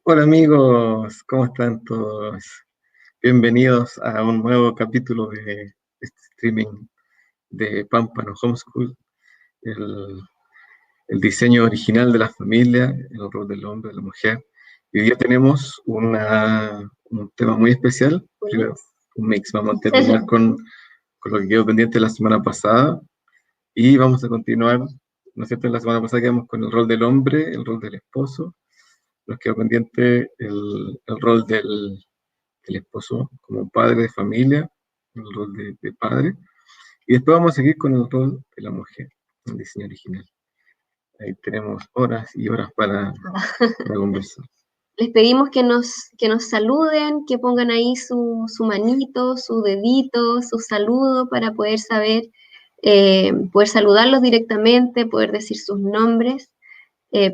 Hola amigos, ¿cómo están todos? Bienvenidos a un nuevo capítulo de este streaming de Pámpano Homeschool, el, el diseño original de la familia, el rol del hombre, de la mujer. Y hoy día tenemos un tema muy especial, primero un mix. Vamos a terminar con lo que quedó pendiente la semana pasada y vamos a continuar, ¿no es cierto? La semana pasada quedamos con el rol del hombre, el rol del esposo. Nos quedó pendiente el rol del esposo como padre de familia, el rol de padre, y después vamos a seguir con el rol de la mujer, el diseño original. Ahí tenemos horas y horas para conversar. Les pedimos que nos saluden, que pongan ahí su manito, su dedito, su saludo para poder saber, poder saludarlos directamente, poder decir sus nombres,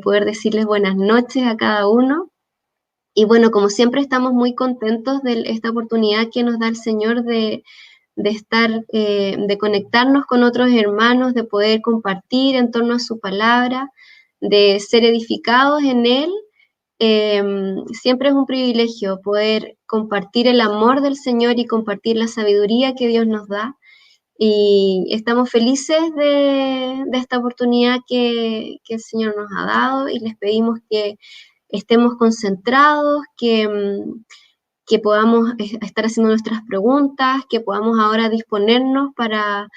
poder decirles buenas noches a cada uno. Y bueno, como siempre estamos muy contentos de esta oportunidad que nos da el Señor de estar, de conectarnos con otros hermanos, de poder compartir en torno a su palabra, de ser edificados en Él. Siempre es un privilegio poder compartir el amor del Señor y compartir la sabiduría que Dios nos da. Y estamos felices de esta oportunidad que el Señor nos ha dado y les pedimos que estemos concentrados, que podamos estar haciendo nuestras preguntas, que podamos ahora disponernos para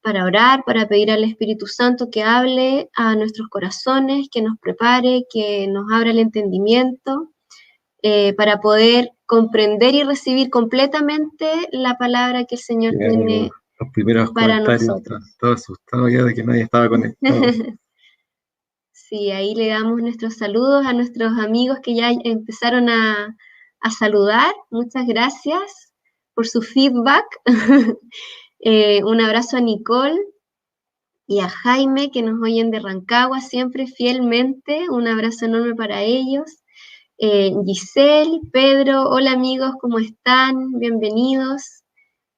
orar, para pedir al Espíritu Santo que hable a nuestros corazones, que nos prepare, que nos abra el entendimiento, para poder comprender y recibir completamente la palabra que el Señor tiene los primeros para comentarios. nosotros. Estaba asustado ya de que nadie estaba conectado. Sí, ahí le damos nuestros saludos a nuestros amigos que ya empezaron a saludar. Muchas gracias por su feedback. Un abrazo a Nicole y a Jaime, que nos oyen de Rancagua siempre fielmente. Un abrazo enorme para ellos. Giselle, Pedro, hola amigos, ¿cómo están? Bienvenidos.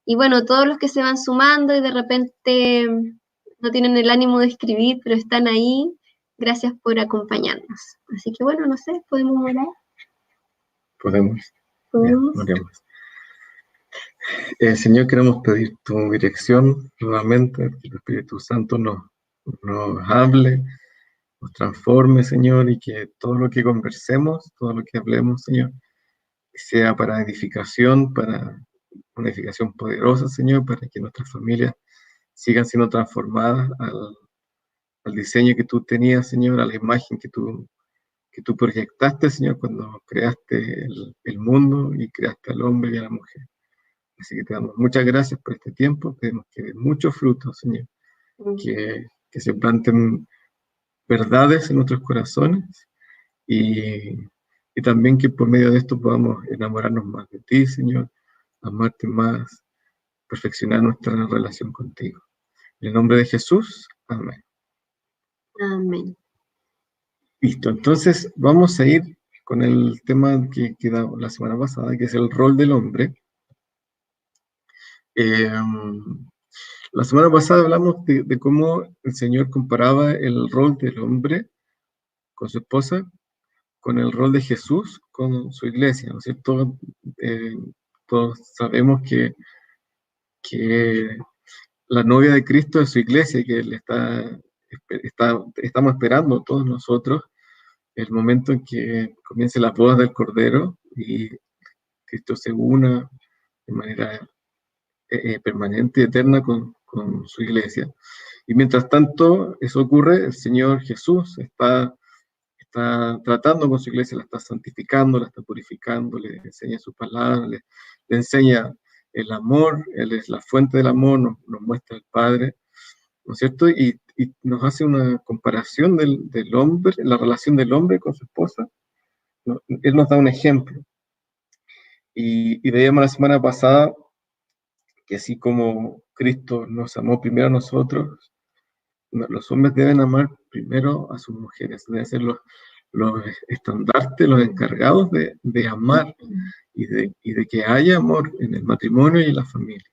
Y bueno, todos los que se van sumando y de repente no tienen el ánimo de escribir, pero están ahí, gracias por acompañarnos. Así que bueno, no sé, ¿podemos orar? Podemos. ¿Podemos? Ya, oremos. Señor, queremos pedir tu dirección nuevamente, que el Espíritu Santo nos hable, nos transforme, Señor, y que todo lo que conversemos, todo lo que hablemos, Señor, sea para edificación, para una edificación poderosa, Señor, para que nuestras familias sigan siendo transformadas al diseño que tú tenías, Señor, a la imagen que tú proyectaste, Señor, cuando creaste el mundo y creaste al hombre y a la mujer. Así que te damos muchas gracias por este tiempo, pedimos que dé muchos frutos, Señor, que se planten verdades en nuestros corazones y también que por medio de esto podamos enamorarnos más de ti, Señor, amarte más, perfeccionar nuestra relación contigo. En el nombre de Jesús, amén. Amén. Listo, entonces vamos a ir con el tema que quedó la semana pasada, que es el rol del hombre. La semana pasada hablamos de cómo el Señor comparaba el rol del hombre con su esposa, con el rol de Jesús con su iglesia, ¿no es cierto? Todos sabemos que la novia de Cristo es su iglesia y que Él estamos esperando todos nosotros el momento en que comience las bodas del Cordero y Cristo se una de manera permanente y eterna con su iglesia. Y mientras tanto eso ocurre, el Señor Jesús está tratando con su iglesia, la está santificando, la está purificando, le enseña su palabra, le enseña el amor, Él es la fuente del amor, nos muestra el Padre, ¿no es cierto? Y nos hace una comparación del hombre, la relación del hombre con su esposa. Él nos da un ejemplo. Y veíamos la semana pasada que así como Cristo nos amó primero a nosotros, los hombres deben amar primero a sus mujeres, deben ser los estandartes, los encargados de amar y de que haya amor en el matrimonio y en la familia.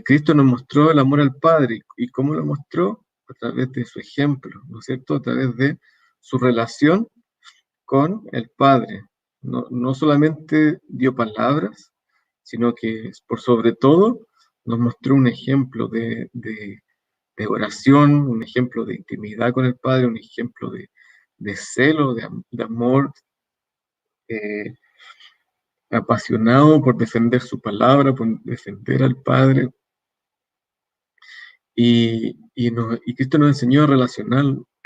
Cristo nos mostró el amor al Padre, y cómo lo mostró a través de su ejemplo, ¿no es cierto? A través de su relación con el Padre. No solamente dio palabras, sino que por sobre todo nos mostró un ejemplo de oración, un ejemplo de intimidad con el Padre, un ejemplo de celo, de amor, eh, apasionado por defender su palabra, por defender al Padre. Y Cristo nos enseñó a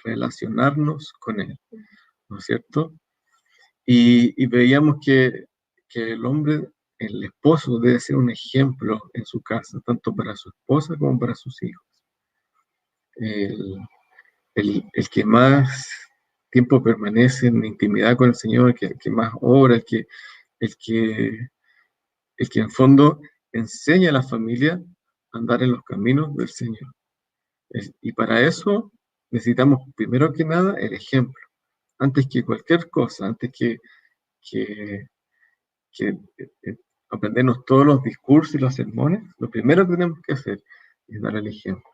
relacionarnos con Él, ¿no es cierto? Y veíamos que el hombre, el esposo, debe ser un ejemplo en su casa, tanto para su esposa como para sus hijos. El que más tiempo permanece en intimidad con el Señor, el que más obra, el que, el que en fondo enseña a la familia a andar en los caminos del Señor. Y para eso necesitamos, primero que nada, el ejemplo. Antes que cualquier cosa, antes que aprendernos todos los discursos y los sermones, lo primero que tenemos que hacer es dar el ejemplo.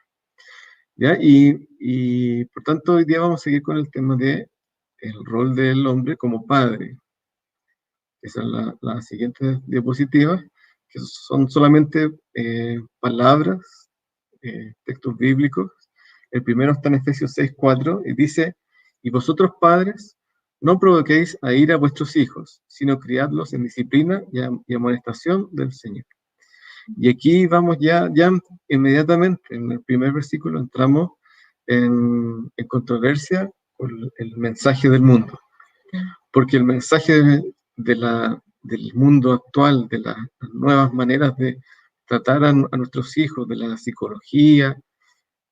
¿Ya? Y por tanto, hoy día vamos a seguir con el tema de el rol del hombre como padre. Esa es la siguiente diapositiva, que son solamente palabras, textos bíblicos. El primero está en Efesios 6:4 y dice: y vosotros padres, no provoquéis a ira a vuestros hijos, sino criadlos en disciplina y amonestación del Señor. Y aquí vamos ya inmediatamente, en el primer versículo entramos en controversia con el mensaje del mundo. Porque el mensaje del mundo actual, de las nuevas maneras de tratar a nuestros hijos, de la psicología,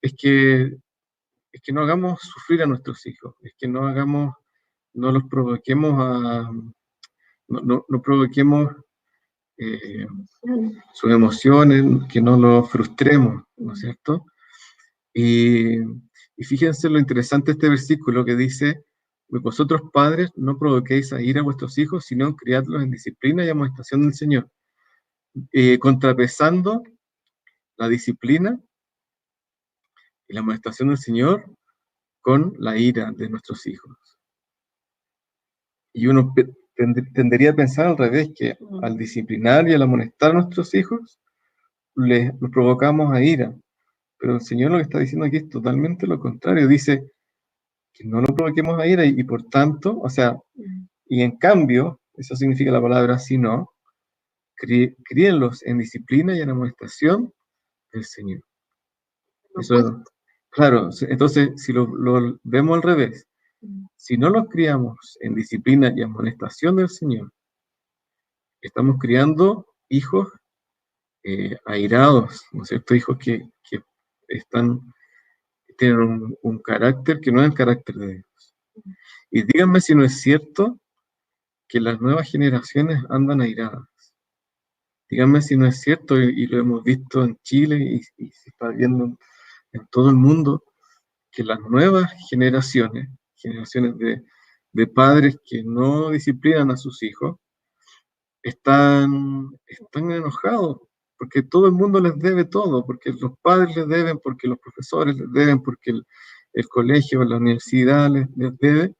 es que no hagamos sufrir a nuestros hijos, es que no los provoquemos no provoquemos sus emociones, que no los frustremos, ¿no es cierto? Y fíjense lo interesante de este versículo que dice: vosotros padres no provoquéis a ira a vuestros hijos, sino criadlos en disciplina y amonestación del Señor. Contrapesando la disciplina y la amonestación del Señor con la ira de nuestros hijos. Y uno tendería a pensar al revés, que al disciplinar y al amonestar a nuestros hijos, los provocamos a ira. Pero el Señor lo que está diciendo aquí es totalmente lo contrario. Dice que no lo provoquemos a ira y por tanto, o sea, y en cambio, eso significa la palabra sino, críenlos en disciplina y en amonestación del Señor. Eso, claro, entonces si lo vemos al revés, si no los criamos en disciplina y amonestación del Señor, estamos criando hijos airados, ¿no es cierto? Hijos que tienen un carácter que no es el carácter de Dios. Y díganme si no es cierto que las nuevas generaciones andan airadas. Díganme si no es cierto, y lo hemos visto en Chile y se está viendo en todo el mundo, que las nuevas generaciones de padres que no disciplinan a sus hijos, están enojados, porque todo el mundo les debe todo, porque los padres les deben, porque los profesores les deben, porque el colegio, la universidad les debe,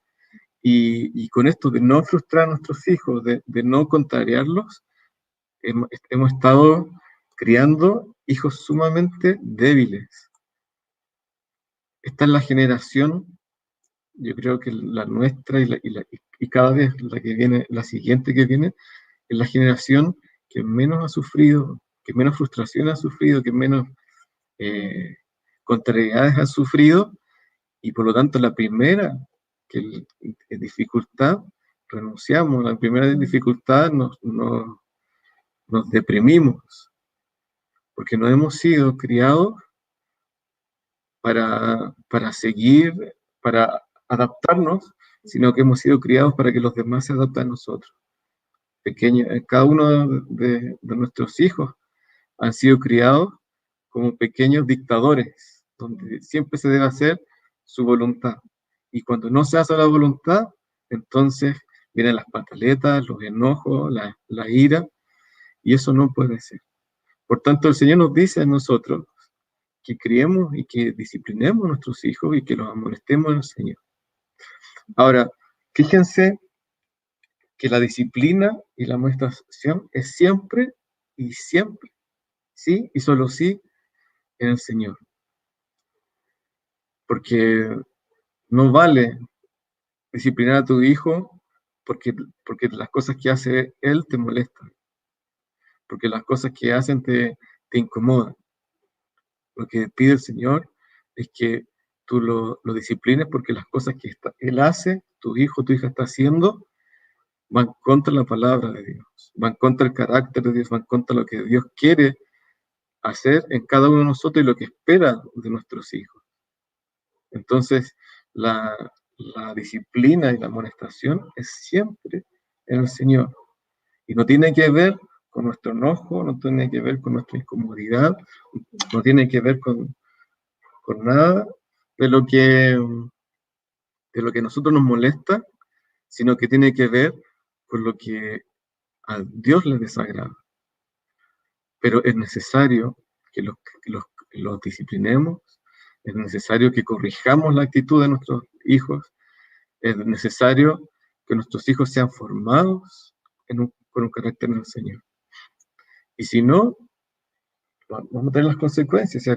y con esto de no frustrar a nuestros hijos, de no contrariarlos, hemos estado criando hijos sumamente débiles. Esta es la generación, yo creo que la nuestra y cada vez la que viene, la siguiente que viene, es la generación que menos ha sufrido, que menos frustración ha sufrido, que menos contrariedades ha sufrido, y por lo tanto la primera dificultad, renunciamos, la primera dificultad nos deprimimos, porque no hemos sido criados para seguir, para adaptarnos, sino que hemos sido criados para que los demás se adapten a nosotros. Cada uno de nuestros hijos han sido criados como pequeños dictadores, donde siempre se debe hacer su voluntad. Y cuando no se hace la voluntad, entonces vienen las pataletas, los enojos, la ira, y eso no puede ser. Por tanto, el Señor nos dice a nosotros que criemos y que disciplinemos a nuestros hijos y que los amonestemos al Señor. Ahora, fíjense que la disciplina y la amonestación es siempre y siempre, sí y solo sí, en el Señor. Porque no vale disciplinar a tu hijo porque las cosas que hace él te molestan, porque las cosas que hacen te incomodan. Lo que pide el Señor es que tú lo disciplines porque las cosas que él hace, tu hijo, tu hija está haciendo, van contra la palabra de Dios, van contra el carácter de Dios, van contra lo que Dios quiere hacer en cada uno de nosotros y lo que espera de nuestros hijos. Entonces, la, la disciplina y la amonestación es siempre en el Señor. Y no tiene que ver con nuestro enojo, no tiene que ver con nuestra incomodidad, no tiene que ver con nada de lo que, de lo que a nosotros nos molesta, sino que tiene que ver con lo que a Dios le desagrada. Pero es necesario que los disciplinemos, es necesario que corrijamos la actitud de nuestros hijos, es necesario que nuestros hijos sean formados con un carácter en el Señor. Y si no, vamos a tener las consecuencias. O sea,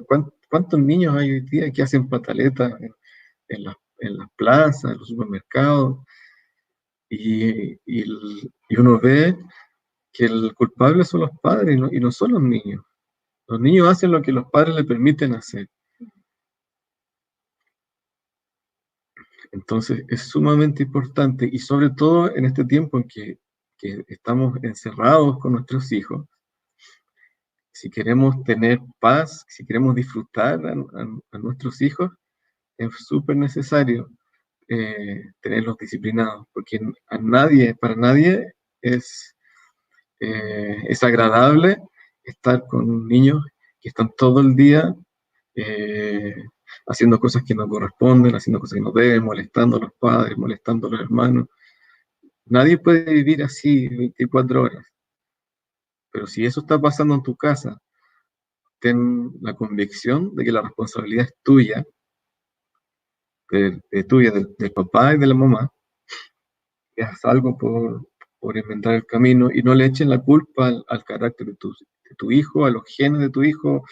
¿cuántos niños hay hoy día que hacen pataletas en las plazas, en los supermercados? Y uno ve que el culpable son los padres y no son los niños. Los niños hacen lo que los padres les permiten hacer. Entonces es sumamente importante y sobre todo en este tiempo en que estamos encerrados con nuestros hijos, si queremos tener paz, si queremos disfrutar a nuestros hijos, es súper necesario tenerlos disciplinados, porque para nadie es agradable estar con niños que están todo el día eh, haciendo cosas que no corresponden, haciendo cosas que no deben, molestando a los padres, molestando a los hermanos. Nadie puede vivir así 24 horas, pero si eso está pasando en tu casa, ten la convicción de que la responsabilidad es tuya, del papá y de la mamá, que haz algo por inventar el camino y no le echen la culpa al carácter de tu hijo, a los genes de tu hijo,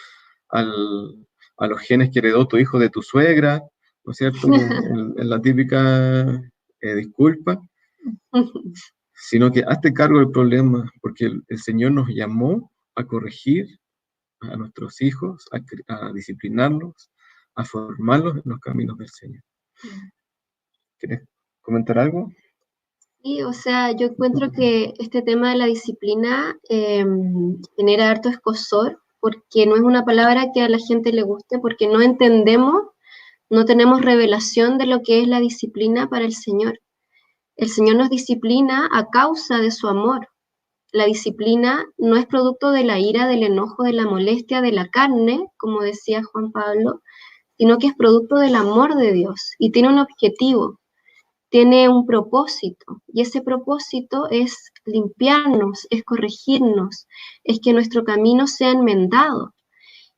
a los genes que heredó tu hijo de tu suegra, ¿no es cierto? En la típica disculpa, sino que hazte cargo del problema, porque el Señor nos llamó a corregir a nuestros hijos, a disciplinarlos, a formarlos en los caminos del Señor. ¿Quieres comentar algo? Sí, o sea, yo encuentro que este tema de la disciplina genera harto escozor, porque no es una palabra que a la gente le guste, porque no entendemos, no tenemos revelación de lo que es la disciplina para el Señor. El Señor nos disciplina a causa de su amor. La disciplina no es producto de la ira, del enojo, de la molestia, de la carne, como decía Juan Pablo, sino que es producto del amor de Dios y tiene un objetivo, tiene un propósito, y ese propósito es limpiarnos, es corregirnos, es que nuestro camino sea enmendado.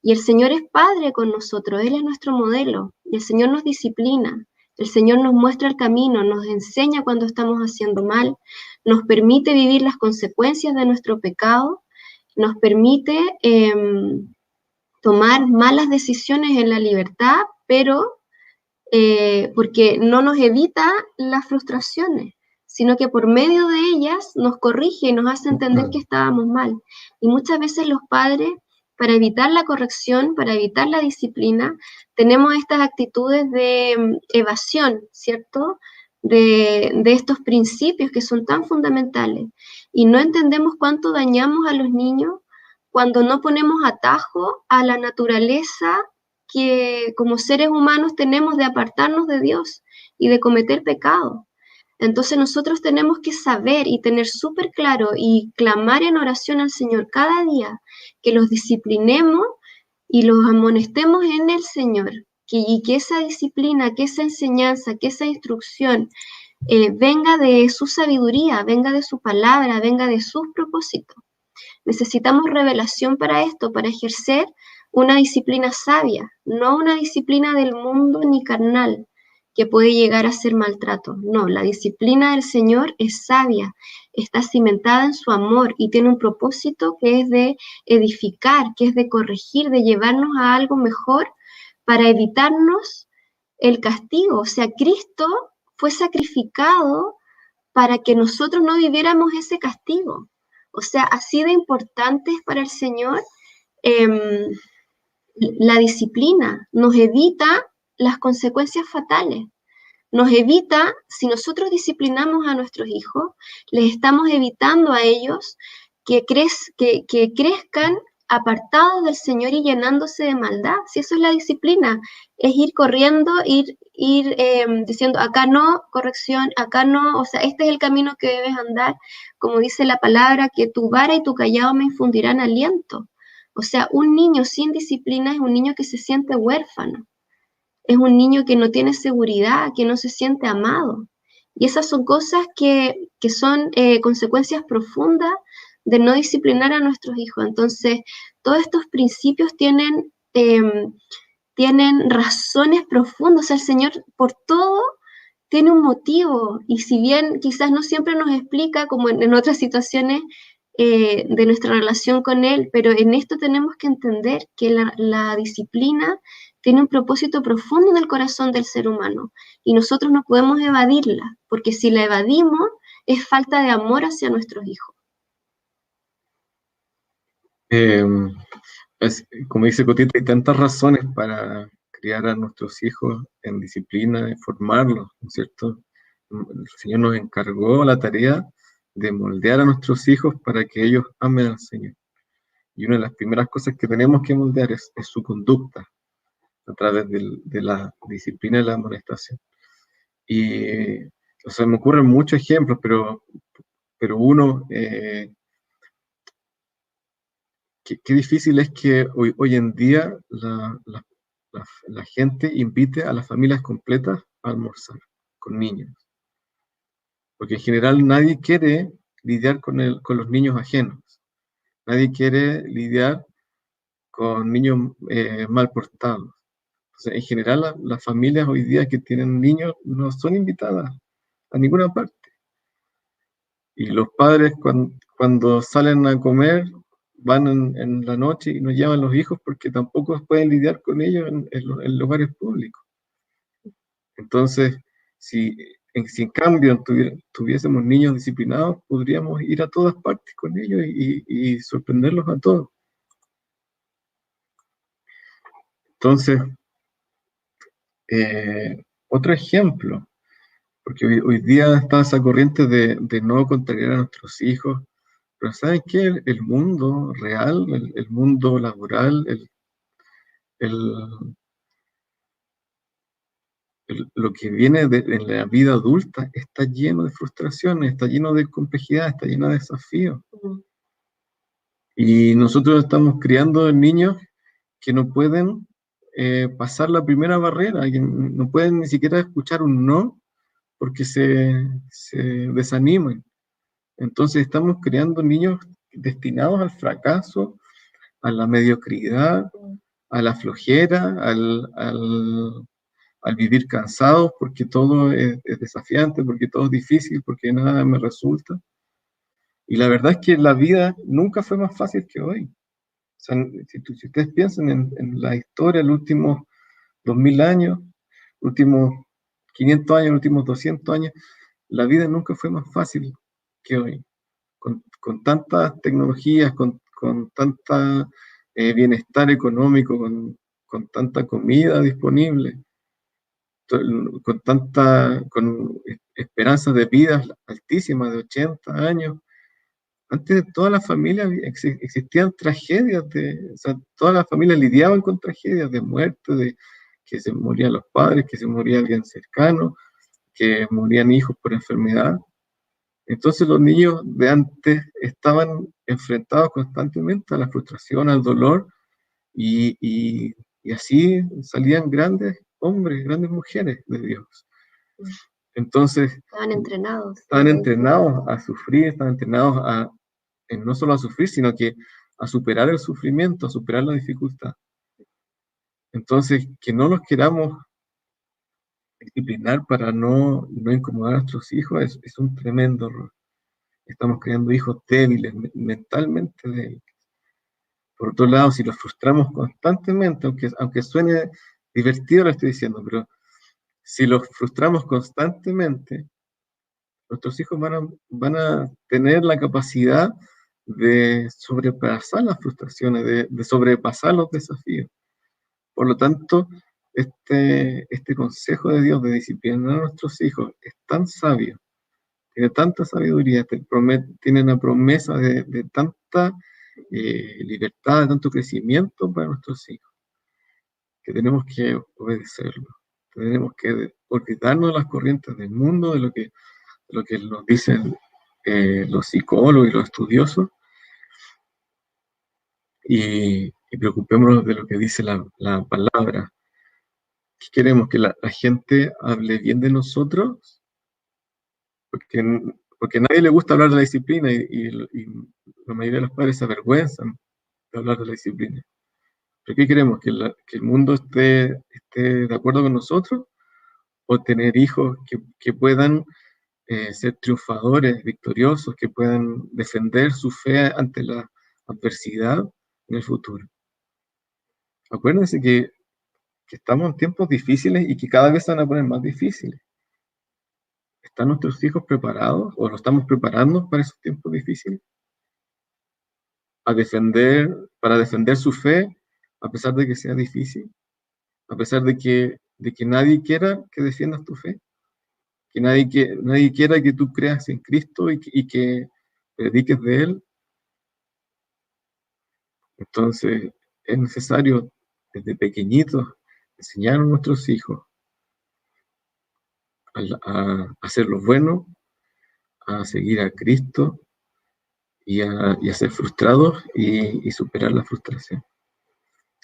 Y el Señor es Padre con nosotros, Él es nuestro modelo, y el Señor nos disciplina, el Señor nos muestra el camino, nos enseña cuando estamos haciendo mal, nos permite vivir las consecuencias de nuestro pecado, nos permite tomar malas decisiones en la libertad, pero porque no nos evita las frustraciones, sino que por medio de ellas nos corrige y nos hace entender que estábamos mal. Y muchas veces los padres, para evitar la corrección, para evitar la disciplina, tenemos estas actitudes de evasión, ¿cierto? De estos principios que son tan fundamentales. Y no entendemos cuánto dañamos a los niños cuando no ponemos atajo a la naturaleza que como seres humanos tenemos de apartarnos de Dios y de cometer pecado. Entonces nosotros tenemos que saber y tener súper claro y clamar en oración al Señor cada día, que los disciplinemos y los amonestemos en el Señor, y que esa disciplina, que esa enseñanza, que esa instrucción venga de su sabiduría, venga de su palabra, venga de sus propósitos. Necesitamos revelación para esto, para ejercer una disciplina sabia, no una disciplina del mundo ni carnal, que puede llegar a ser maltrato. No, la disciplina del Señor es sabia, está cimentada en su amor y tiene un propósito que es de edificar, que es de corregir, de llevarnos a algo mejor para evitarnos el castigo. O sea, Cristo fue sacrificado para que nosotros no viviéramos ese castigo. O sea, así de importante es para el Señor la disciplina, nos evita las consecuencias fatales. Nos evita, si nosotros disciplinamos a nuestros hijos, les estamos evitando a ellos que crezcan apartados del Señor y llenándose de maldad. Si eso es la disciplina, es ir corriendo, ir diciendo, acá no, corrección, acá no, o sea, este es el camino que debes andar, como dice la palabra, que tu vara y tu callado me infundirán aliento. O sea, un niño sin disciplina es un niño que se siente huérfano. Es un niño que no tiene seguridad, que no se siente amado. Y esas son cosas que son consecuencias profundas de no disciplinar a nuestros hijos. Entonces, todos estos principios tienen razones profundas. O sea, el Señor por todo tiene un motivo. Y si bien quizás no siempre nos explica, como en otras situaciones de nuestra relación con Él, pero en esto tenemos que entender que la disciplina tiene un propósito profundo en el corazón del ser humano y nosotros no podemos evadirla, porque si la evadimos es falta de amor hacia nuestros hijos. Como dice Cotita, hay tantas razones para criar a nuestros hijos en disciplina, en formarlos, ¿no es cierto? El Señor nos encargó la tarea de moldear a nuestros hijos para que ellos amen al Señor. Y una de las primeras cosas que tenemos que moldear es su conducta, a través de la disciplina y la amonestación. Y, o sea, me ocurren muchos ejemplos, pero uno, qué difícil es que hoy en día la gente invite a las familias completas a almorzar con niños. Porque en general nadie quiere lidiar con los niños ajenos. Nadie quiere lidiar con niños mal portados. O sea, en general las familias hoy día que tienen niños no son invitadas a ninguna parte. Y los padres cuando salen a comer van en la noche y no llevan los hijos porque tampoco pueden lidiar con ellos en lugares públicos. Entonces, si en cambio tuviésemos niños disciplinados, podríamos ir a todas partes con ellos y sorprenderlos a todos. Entonces, otro ejemplo, porque hoy día está esa corriente de no contrariar a nuestros hijos, pero ¿saben qué? El mundo real, el mundo laboral, lo que viene en la vida adulta está lleno de frustraciones, está lleno de complejidad, está lleno de desafíos. Y nosotros estamos criando niños que no pueden pasar la primera barrera, que no pueden ni siquiera escuchar un no porque se desaniman. Entonces estamos creando niños destinados al fracaso, a la mediocridad, a la flojera, al vivir cansados porque todo es desafiante, porque todo es difícil, porque nada me resulta. Y la verdad es que la vida nunca fue más fácil que hoy. O sea, si ustedes piensan en la historia, los últimos 2000 años, últimos 500 años, los últimos 200 años, la vida nunca fue más fácil que hoy. Con tantas tecnologías, con tanta bienestar económico, con tanta comida disponible, con esperanzas de vida altísimas de 80 años. Antes de todas las familias existían tragedias, o sea, todas las familias lidiaban con tragedias de muerte, de que se morían los padres, que se moría alguien cercano, que morían hijos por enfermedad. Entonces los niños de antes estaban enfrentados constantemente a la frustración, al dolor, y así salían grandes hombres, grandes mujeres de Dios. Entonces, estaban entrenados a sufrir, estaban entrenados no solo a sufrir, sino que a superar el sufrimiento, a superar la dificultad. Entonces, que no los queramos disciplinar para no incomodar a nuestros hijos es un tremendo error. Estamos creando hijos débiles, mentalmente débiles. Por otro lado, si los frustramos constantemente, aunque suene divertido lo estoy diciendo, pero si los frustramos constantemente, nuestros hijos van a tener la capacidad de sobrepasar las frustraciones, de sobrepasar los desafíos. Por lo tanto, este consejo de Dios de disciplinar a nuestros hijos es tan sabio, tiene tanta sabiduría, tiene una promesa de tanta libertad, de tanto crecimiento para nuestros hijos, que tenemos que obedecerlo. Tenemos que olvidarnos de las corrientes del mundo, de lo que nos dicen los psicólogos y los estudiosos, y preocupémonos de lo que dice la palabra. ¿Qué queremos? ¿Que la gente hable bien de nosotros? Porque a nadie le gusta hablar de la disciplina y la mayoría de los padres se avergüenzan de hablar de la disciplina. ¿Pero qué queremos? ¿Que el mundo esté de acuerdo con nosotros? ¿O tener hijos que puedan ser triunfadores, victoriosos, que puedan defender su fe ante la adversidad en el futuro? Acuérdense que estamos en tiempos difíciles y que cada vez se van a poner más difíciles. ¿Están nuestros hijos preparados o lo estamos preparando para esos tiempos difíciles? Para defender su fe, a pesar de que sea difícil, a pesar de que nadie quiera que defiendas tu fe, que nadie quiera que tú creas en Cristo y que prediques de Él. Entonces, es necesario desde pequeñitos enseñar a nuestros hijos a hacer lo bueno, a seguir a Cristo y a ser frustrados y superar la frustración.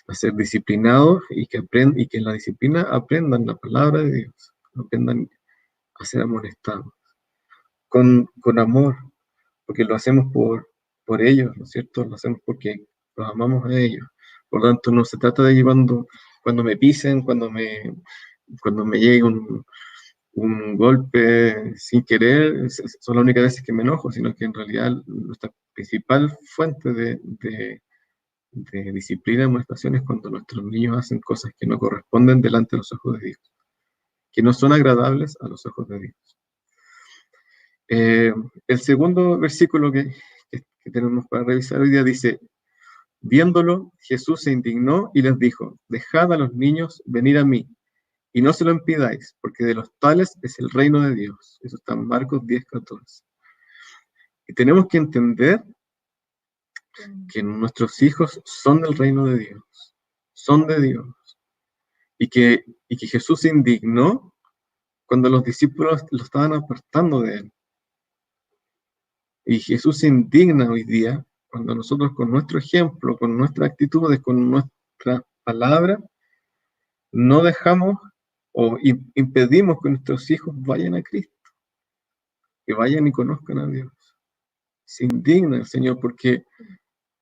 A ser disciplinados y que en la disciplina aprendan la palabra de Dios, aprendan a ser amonestados, con amor, porque lo hacemos por ellos, ¿no es cierto? Lo hacemos porque los amamos a ellos. Por lo tanto, no se trata de cuando me pisen, cuando me llegue un golpe sin querer, son las únicas veces que me enojo, sino que en realidad nuestra principal fuente de disciplina y amonestación es cuando nuestros niños hacen cosas que no corresponden delante de los ojos de Dios, que no son agradables a los ojos de Dios. El segundo versículo que tenemos para revisar hoy día dice: viéndolo, Jesús se indignó y les dijo: dejad a los niños venir a mí, y no se lo impidáis, porque de los tales es el reino de Dios. Eso está en Marcos 10:14. Y tenemos que entender que nuestros hijos son del reino de Dios, son de Dios, y que Jesús se indignó cuando los discípulos lo estaban apartando de Él. Y Jesús se indigna hoy día cuando nosotros con nuestro ejemplo, con nuestras actitudes, con nuestra palabra, no dejamos o impedimos que nuestros hijos vayan a Cristo, que vayan y conozcan a Dios. Se indigna el Señor porque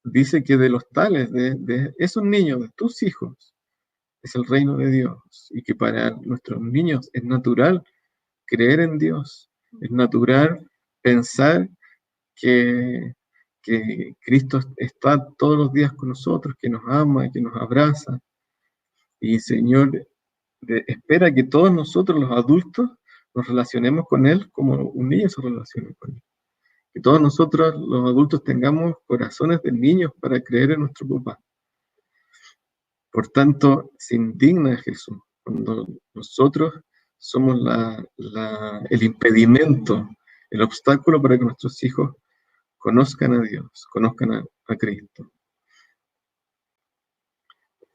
dice que de los tales, de esos niños, de tus hijos, es el reino de Dios, y que para nuestros niños es natural creer en Dios, es natural pensar que Cristo está todos los días con nosotros, que nos ama, que nos abraza. Y el Señor espera que todos nosotros, los adultos, nos relacionemos con Él como un niño se relaciona con Él. Que todos nosotros, los adultos, tengamos corazones de niños para creer en nuestro papá. Por tanto, se indigna Jesús cuando nosotros somos el impedimento, el obstáculo para que nuestros hijos conozcan a Dios, conozcan a Cristo.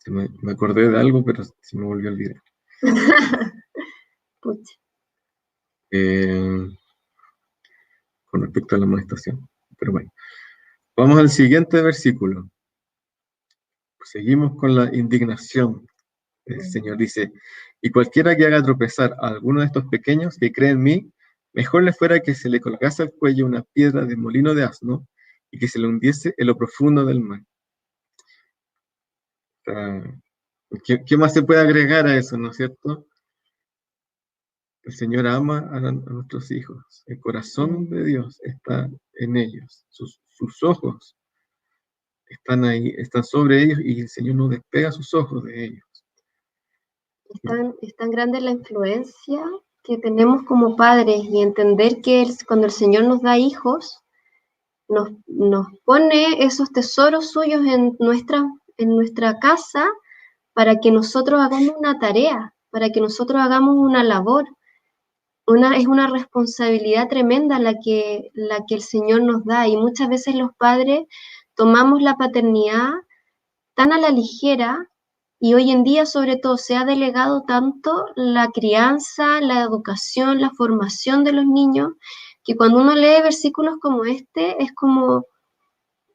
Me acordé de algo, pero se me volvió a olvidar. Con respecto a la amonestación. Pero bueno, vamos al siguiente versículo. Seguimos con la indignación. El Señor dice: y cualquiera que haga tropezar a alguno de estos pequeños que cree en mí, mejor le fuera que se le colgase al cuello una piedra de molino de asno y que se le hundiese en lo profundo del mar. ¿Qué más se puede agregar a eso, no es cierto? El Señor ama a nuestros hijos. El corazón de Dios está en ellos. Sus ojos están ahí, están sobre ellos y el Señor no despega sus ojos de ellos. Es tan grande la influencia que tenemos como padres y entender que cuando el Señor nos da hijos, nos pone esos tesoros suyos en nuestra casa para que nosotros hagamos una tarea, para que nosotros hagamos una labor. Es una responsabilidad tremenda la que el Señor nos da, y muchas veces los padres tomamos la paternidad tan a la ligera, y hoy en día sobre todo se ha delegado tanto la crianza, la educación, la formación de los niños, que cuando uno lee versículos como este es como,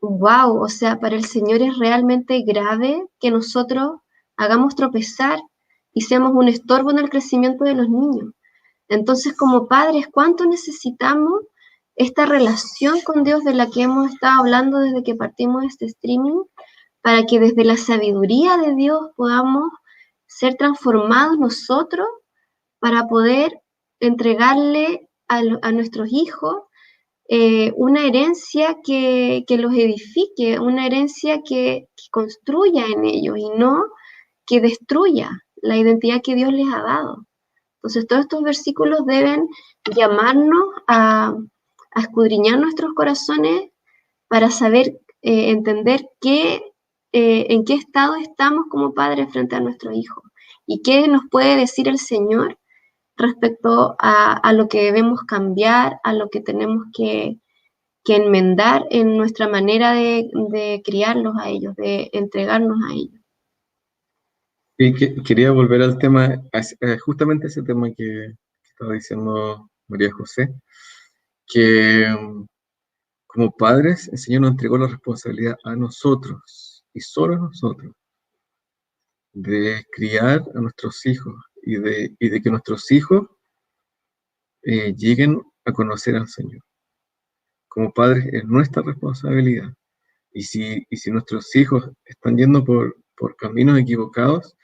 wow, o sea, para el Señor es realmente grave que nosotros hagamos tropezar y seamos un estorbo en el crecimiento de los niños. Entonces, como padres, ¿cuánto necesitamos esta relación con Dios de la que hemos estado hablando desde que partimos este streaming, para que desde la sabiduría de Dios podamos ser transformados nosotros para poder entregarle a nuestros hijos una herencia que los edifique, una herencia que construya en ellos y no que destruya la identidad que Dios les ha dado? Entonces, todos estos versículos deben llamarnos a escudriñar nuestros corazones para saber, entender en qué estado estamos como padres frente a nuestros hijos y qué nos puede decir el Señor respecto a lo que debemos cambiar, a lo que tenemos que enmendar en nuestra manera de criarlos a ellos, de entregarnos a ellos. Y quería volver al tema, justamente ese tema que estaba diciendo María José, que como padres el Señor nos entregó la responsabilidad a nosotros, y solo a nosotros, de criar a nuestros hijos y de que nuestros hijos lleguen a conocer al Señor. Como padres es nuestra responsabilidad. Y si nuestros hijos están yendo por caminos equivocados,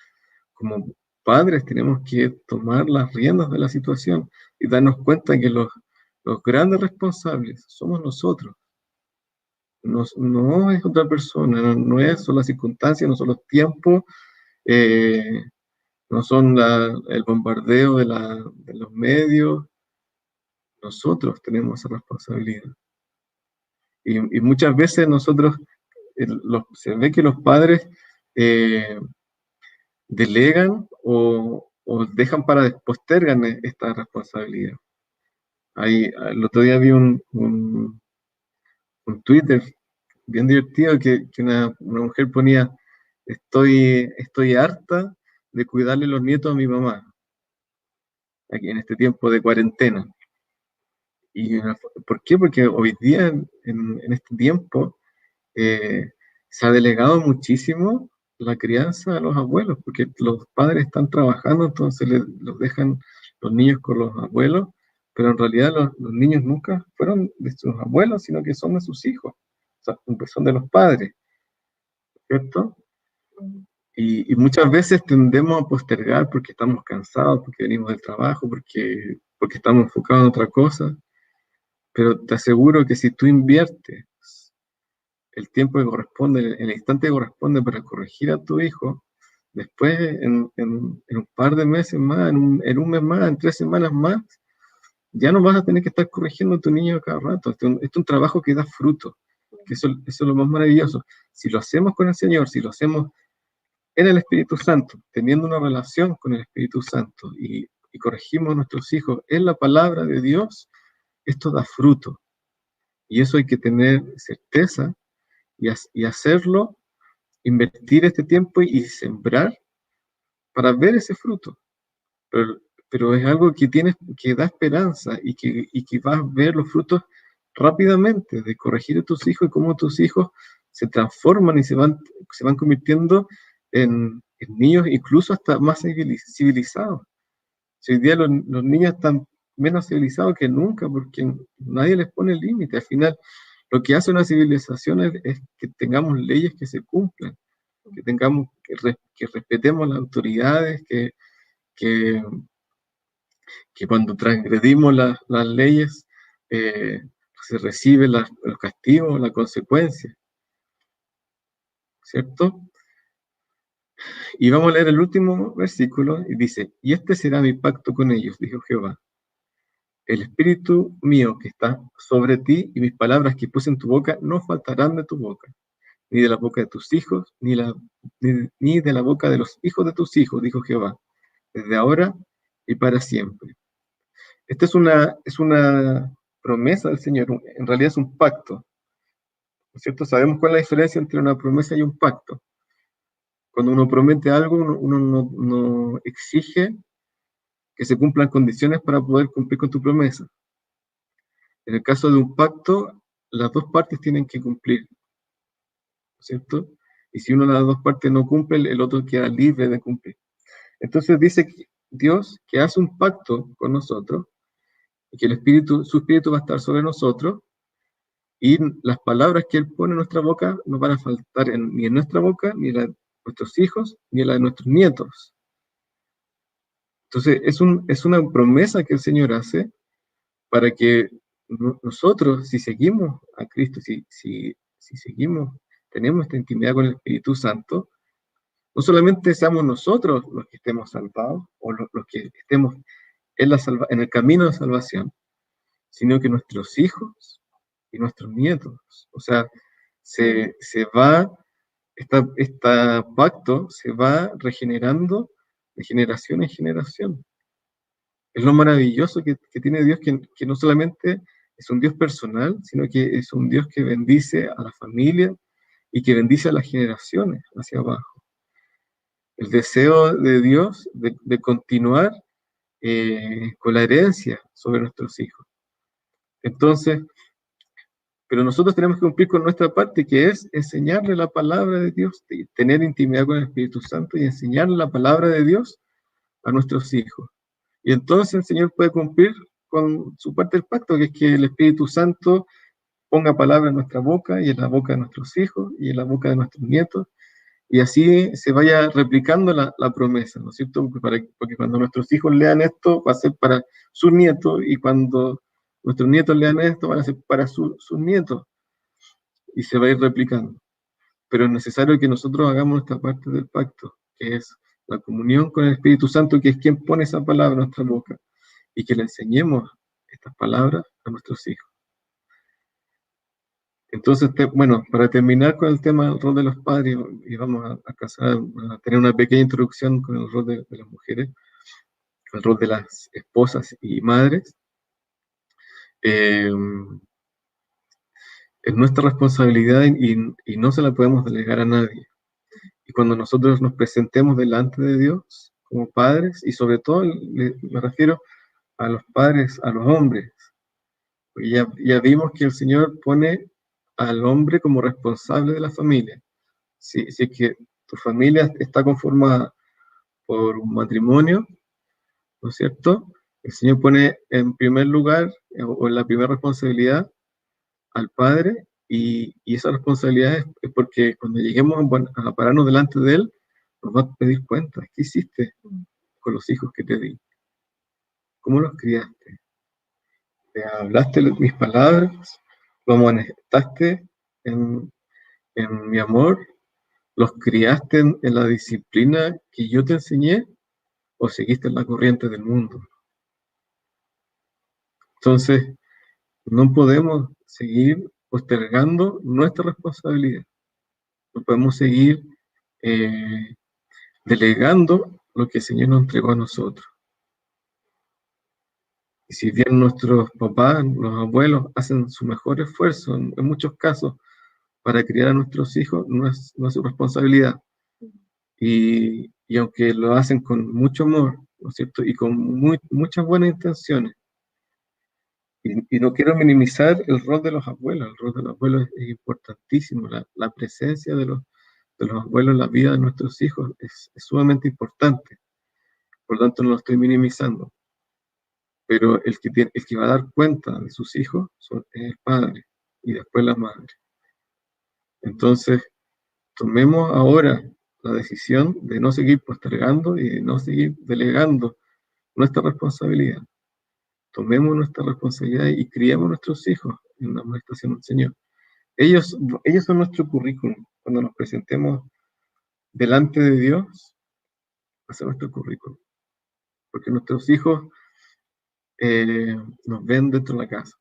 como padres tenemos que tomar las riendas de la situación y darnos cuenta que los grandes responsables somos nosotros. No es otra persona, no es son las circunstancias, no son los tiempos, eh, no son el bombardeo de los medios. Nosotros tenemos esa responsabilidad. Y muchas veces nosotros, se ve que los padres delegan o dejan postergan esta responsabilidad. El otro día vi un Twitter bien divertido que una mujer ponía: estoy harta de cuidarle los nietos a mi mamá, aquí en este tiempo de cuarentena. ¿Por qué? Porque hoy día, en este tiempo, se ha delegado muchísimo la crianza a los abuelos, porque los padres están trabajando, entonces los dejan los niños con los abuelos, pero en realidad los niños nunca fueron de sus abuelos, sino que son de sus hijos, o sea, pues son de los padres, ¿cierto? Y muchas veces tendemos a postergar porque estamos cansados, porque venimos del trabajo, porque estamos enfocados en otra cosa, pero te aseguro que si tú inviertes el tiempo que corresponde, el instante que corresponde para corregir a tu hijo, después en un par de meses más, en un mes más, en 3 semanas más, ya no vas a tener que estar corrigiendo a tu niño cada rato. Este es un trabajo que da fruto, que eso es lo más maravilloso. Si lo hacemos con el Señor, si lo hacemos en el Espíritu Santo, teniendo una relación con el Espíritu Santo y corregimos a nuestros hijos en la palabra de Dios, esto da fruto. Y eso hay que tener certeza y hacerlo, invertir este tiempo y sembrar para ver ese fruto. Pero es algo que da esperanza y que vas a ver los frutos rápidamente de corregir a tus hijos y cómo tus hijos se transforman y se van convirtiendo en niños incluso hasta más civilizados. Si hoy día los niños están menos civilizados que nunca porque nadie les pone límite. Al final, lo que hace una civilización es que tengamos leyes que se cumplan, que respetemos las autoridades, que que cuando transgredimos las leyes se recibe los castigos, la consecuencia, ¿cierto? Y vamos a leer el último versículo y dice, y este será mi pacto con ellos, dijo Jehová. El espíritu mío que está sobre ti y mis palabras que puse en tu boca no faltarán de tu boca, ni de la boca de tus hijos, ni de la boca de los hijos de tus hijos, dijo Jehová, desde ahora y para siempre. Esta es una promesa del Señor, en realidad es un pacto, ¿no es cierto? Sabemos cuál es la diferencia entre una promesa y un pacto. Cuando uno promete algo, uno no exige que se cumplan condiciones para poder cumplir con tu promesa. En el caso de un pacto, las dos partes tienen que cumplir, ¿no es cierto? Y si una de las dos partes no cumple, el otro queda libre de cumplir. Entonces dice que Dios que hace un pacto con nosotros, y que su espíritu va a estar sobre nosotros, y las palabras que Él pone en nuestra boca no van a faltar ni en nuestra boca, ni en la de nuestros hijos, ni en la de nuestros nietos. Entonces es una promesa que el Señor hace para que nosotros, si seguimos a Cristo, si seguimos, tenemos esta intimidad con el Espíritu Santo, no solamente seamos nosotros los que estemos salvados, o los que estemos en el camino de salvación, sino que nuestros hijos y nuestros nietos. O sea, se va, este pacto se va regenerando de generación en generación. Es lo maravilloso que tiene Dios, que no solamente es un Dios personal, sino que es un Dios que bendice a la familia y que bendice a las generaciones hacia abajo. El deseo de Dios de continuar con la herencia sobre nuestros hijos. Entonces, pero nosotros tenemos que cumplir con nuestra parte, que es enseñarle la palabra de Dios, tener intimidad con el Espíritu Santo y enseñarle la palabra de Dios a nuestros hijos. Y entonces el Señor puede cumplir con su parte del pacto, que es que el Espíritu Santo ponga palabra en nuestra boca y en la boca de nuestros hijos y en la boca de nuestros nietos, y así se vaya replicando la promesa, ¿no es cierto? Porque cuando nuestros hijos lean esto, va a ser para sus nietos, y cuando nuestros nietos lean esto, van a ser para sus nietos, y se va a ir replicando. Pero es necesario que nosotros hagamos nuestra parte del pacto, que es la comunión con el Espíritu Santo, que es quien pone esa palabra en nuestra boca, y que le enseñemos estas palabras a nuestros hijos. Entonces, bueno, para terminar con el tema del rol de los padres, y vamos a tener una pequeña introducción con el rol de las mujeres, el rol de las esposas y madres. Es nuestra responsabilidad y no se la podemos delegar a nadie. Y cuando nosotros nos presentemos delante de Dios como padres, y sobre todo me refiero a los padres, a los hombres, porque ya vimos que el Señor pone al hombre como responsable de la familia. Si es que tu familia está conformada por un matrimonio, ¿no es cierto? El Señor pone en primer lugar, o en la primera responsabilidad, al padre, y esa responsabilidad es porque cuando lleguemos a pararnos delante de Él, nos va a pedir cuentas. ¿Qué hiciste con los hijos que te di? ¿Cómo los criaste? ¿Te hablaste mis palabras? ¿Lo amonestaste en mi amor? ¿Los criaste en la disciplina que yo te enseñé? ¿O seguiste en la corriente del mundo? Entonces, no podemos seguir postergando nuestra responsabilidad. No podemos seguir eh, delegando lo que el Señor nos entregó a nosotros. Y si bien nuestros papás, los abuelos, hacen su mejor esfuerzo en muchos casos para criar a nuestros hijos, no es su responsabilidad. Y aunque lo hacen con mucho amor, ¿no es cierto? Y con muchas buenas intenciones. Y no quiero minimizar el rol de los abuelos. El rol de los abuelos es importantísimo. La presencia de los abuelos en la vida de nuestros hijos es sumamente importante. Por lo tanto, no lo estoy minimizando. Pero el que va a dar cuenta de sus hijos es el padre y después la madre. Entonces, tomemos ahora la decisión de no seguir postergando y de no seguir delegando nuestra responsabilidad. Tomemos nuestra responsabilidad y criemos a nuestros hijos en la amonestación del Señor. Ellos son nuestro currículum. Cuando nos presentemos delante de Dios, va a ser nuestro currículum. Porque nuestros hijos nos ven dentro de la casa.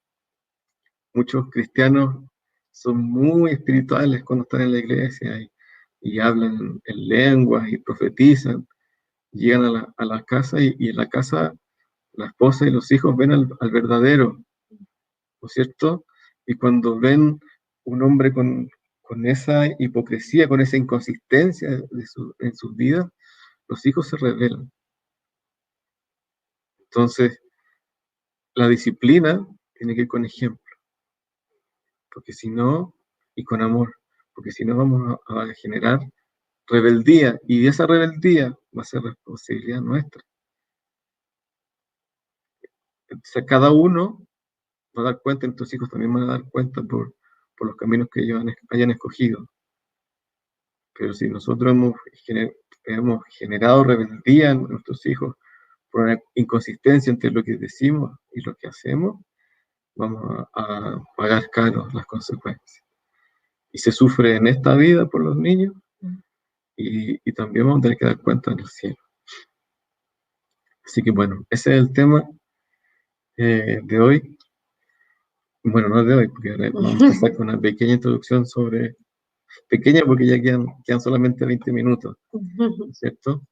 Muchos cristianos son muy espirituales cuando están en la iglesia y hablan en lenguas y profetizan. Llegan a la casa y en la casa la esposa y los hijos ven al verdadero, ¿no es cierto? Y cuando ven un hombre con esa hipocresía, con esa inconsistencia en sus vidas, los hijos se rebelan. Entonces, la disciplina tiene que ir con ejemplo, porque si no, y con amor, porque si no vamos a generar rebeldía, y esa rebeldía va a ser responsabilidad nuestra. Entonces, cada uno va a dar cuenta, nuestros hijos también van a dar cuenta por los caminos que ellos hayan escogido. Pero si nosotros hemos generado rebeldía en nuestros hijos por una inconsistencia entre lo que decimos y lo que hacemos, vamos a pagar caro las consecuencias. Y se sufre en esta vida por los niños y también vamos a tener que dar cuenta en el cielo. Así que bueno, ese es el tema de hoy. Bueno, no de hoy, porque ahora vamos a empezar con una pequeña introducción pequeña porque ya quedan solamente 20 minutos, ¿cierto?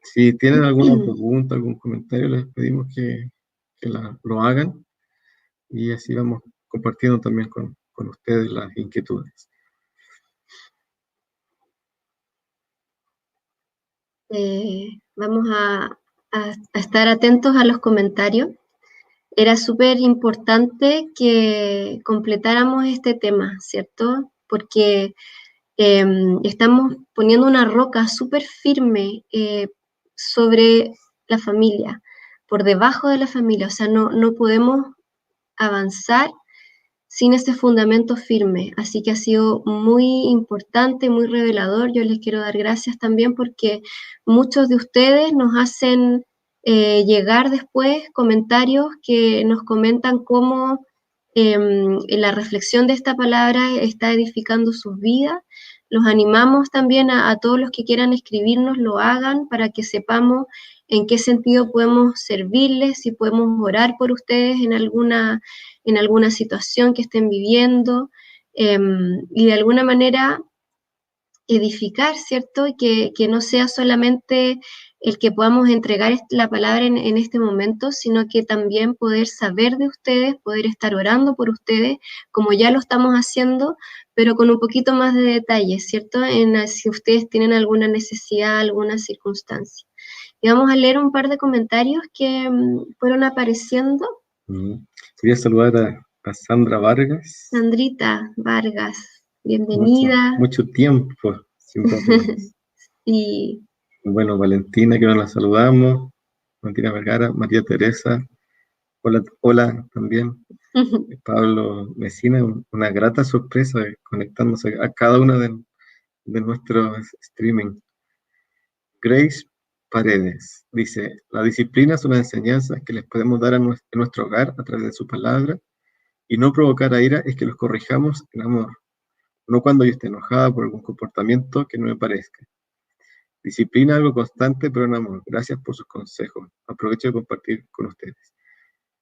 Si tienen alguna pregunta, algún comentario, les pedimos que lo hagan y así vamos compartiendo también con ustedes las inquietudes. Vamos a estar atentos a los comentarios. Era súper importante que completáramos este tema, ¿cierto? Porque estamos poniendo una roca súper firme sobre la familia, por debajo de la familia. O sea, no podemos avanzar sin ese fundamento firme. Así que ha sido muy importante, muy revelador. Yo les quiero dar gracias también porque muchos de ustedes nos hacen llegar después comentarios que nos comentan cómo la reflexión de esta palabra está edificando sus vidas. Los animamos también a todos los que quieran escribirnos, lo hagan para que sepamos en qué sentido podemos servirles, si podemos orar por ustedes en alguna situación que estén viviendo, y de alguna manera edificar, ¿cierto? Y que no sea solamente el que podamos entregar la palabra en este momento, sino que también poder saber de ustedes, poder estar orando por ustedes, como ya lo estamos haciendo, pero con un poquito más de detalle, ¿cierto? Si ustedes tienen alguna necesidad, alguna circunstancia. Y vamos a leer un par de comentarios que fueron apareciendo. Quería saludar a Sandra Vargas. Sandrita Vargas, bienvenida. Mucho tiempo sin vernos. Sí. Bueno, Valentina, que nos la saludamos. Valentina Vergara, María Teresa. Hola también. Pablo Mesina, una grata sorpresa conectándose a cada una de nuestros streaming. Grace Paredes dice: la disciplina es una enseñanza que les podemos dar en nuestro hogar a través de su palabra, y no provocar a ira es que los corrijamos en amor, no cuando yo esté enojada por algún comportamiento que no me parezca. Disciplina, algo constante, pero en amor. Gracias por sus consejos. Aprovecho de compartir con ustedes.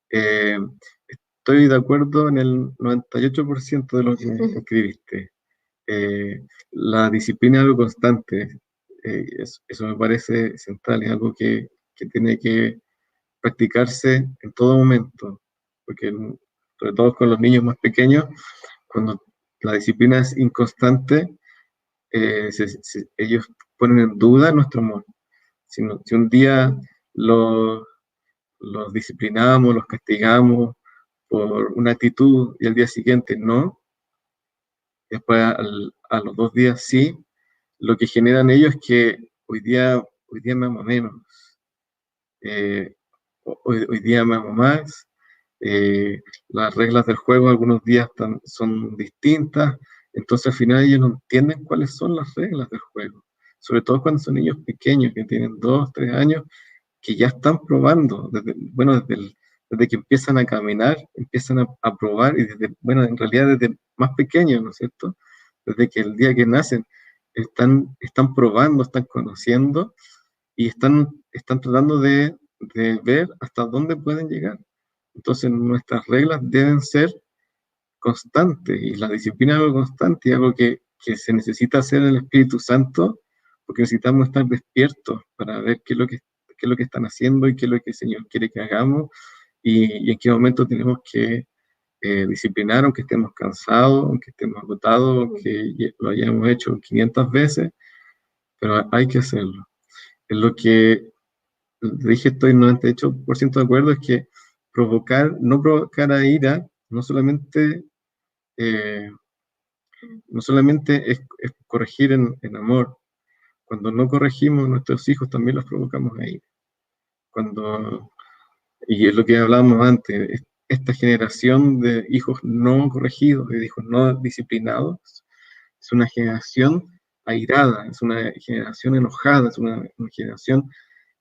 Estoy de acuerdo en el 98% de lo que escribiste. La disciplina es algo constante. Eso me parece central. Es algo que tiene que practicarse en todo momento. Porque, sobre todo con los niños más pequeños, cuando la disciplina es inconstante, ellos ponen en duda nuestro amor. Si un día los disciplinamos, los castigamos por una actitud y al día siguiente no, después a los 2 días sí, lo que generan ellos es que hoy día me amo menos, hoy día me amo más, las reglas del juego algunos días son distintas, entonces al final ellos no entienden cuáles son las reglas del juego, sobre todo cuando son niños pequeños que tienen 2, 3 años, que ya están probando, desde que empiezan a caminar, empiezan a probar, y en realidad desde más pequeños, ¿no es cierto? Desde que el día que nacen, están probando, están conociendo, y están tratando de ver hasta dónde pueden llegar. Entonces nuestras reglas deben ser constantes, y la disciplina es algo constante, y algo que se necesita hacer en el Espíritu Santo, porque necesitamos estar despiertos para ver qué es lo que están haciendo y qué es lo que el Señor quiere que hagamos, y en qué momento tenemos que disciplinar, aunque estemos cansados, aunque estemos agotados, aunque lo hayamos hecho 500 veces, pero hay que hacerlo. En lo que dije, estoy 98% de acuerdo, es que no provocar a ira, eh, no solamente es corregir en amor. Cuando no corregimos, nuestros hijos también los provocamos a ira. Y es lo que hablábamos antes, esta generación de hijos no corregidos, de hijos no disciplinados, es una generación airada, es una generación enojada, es una generación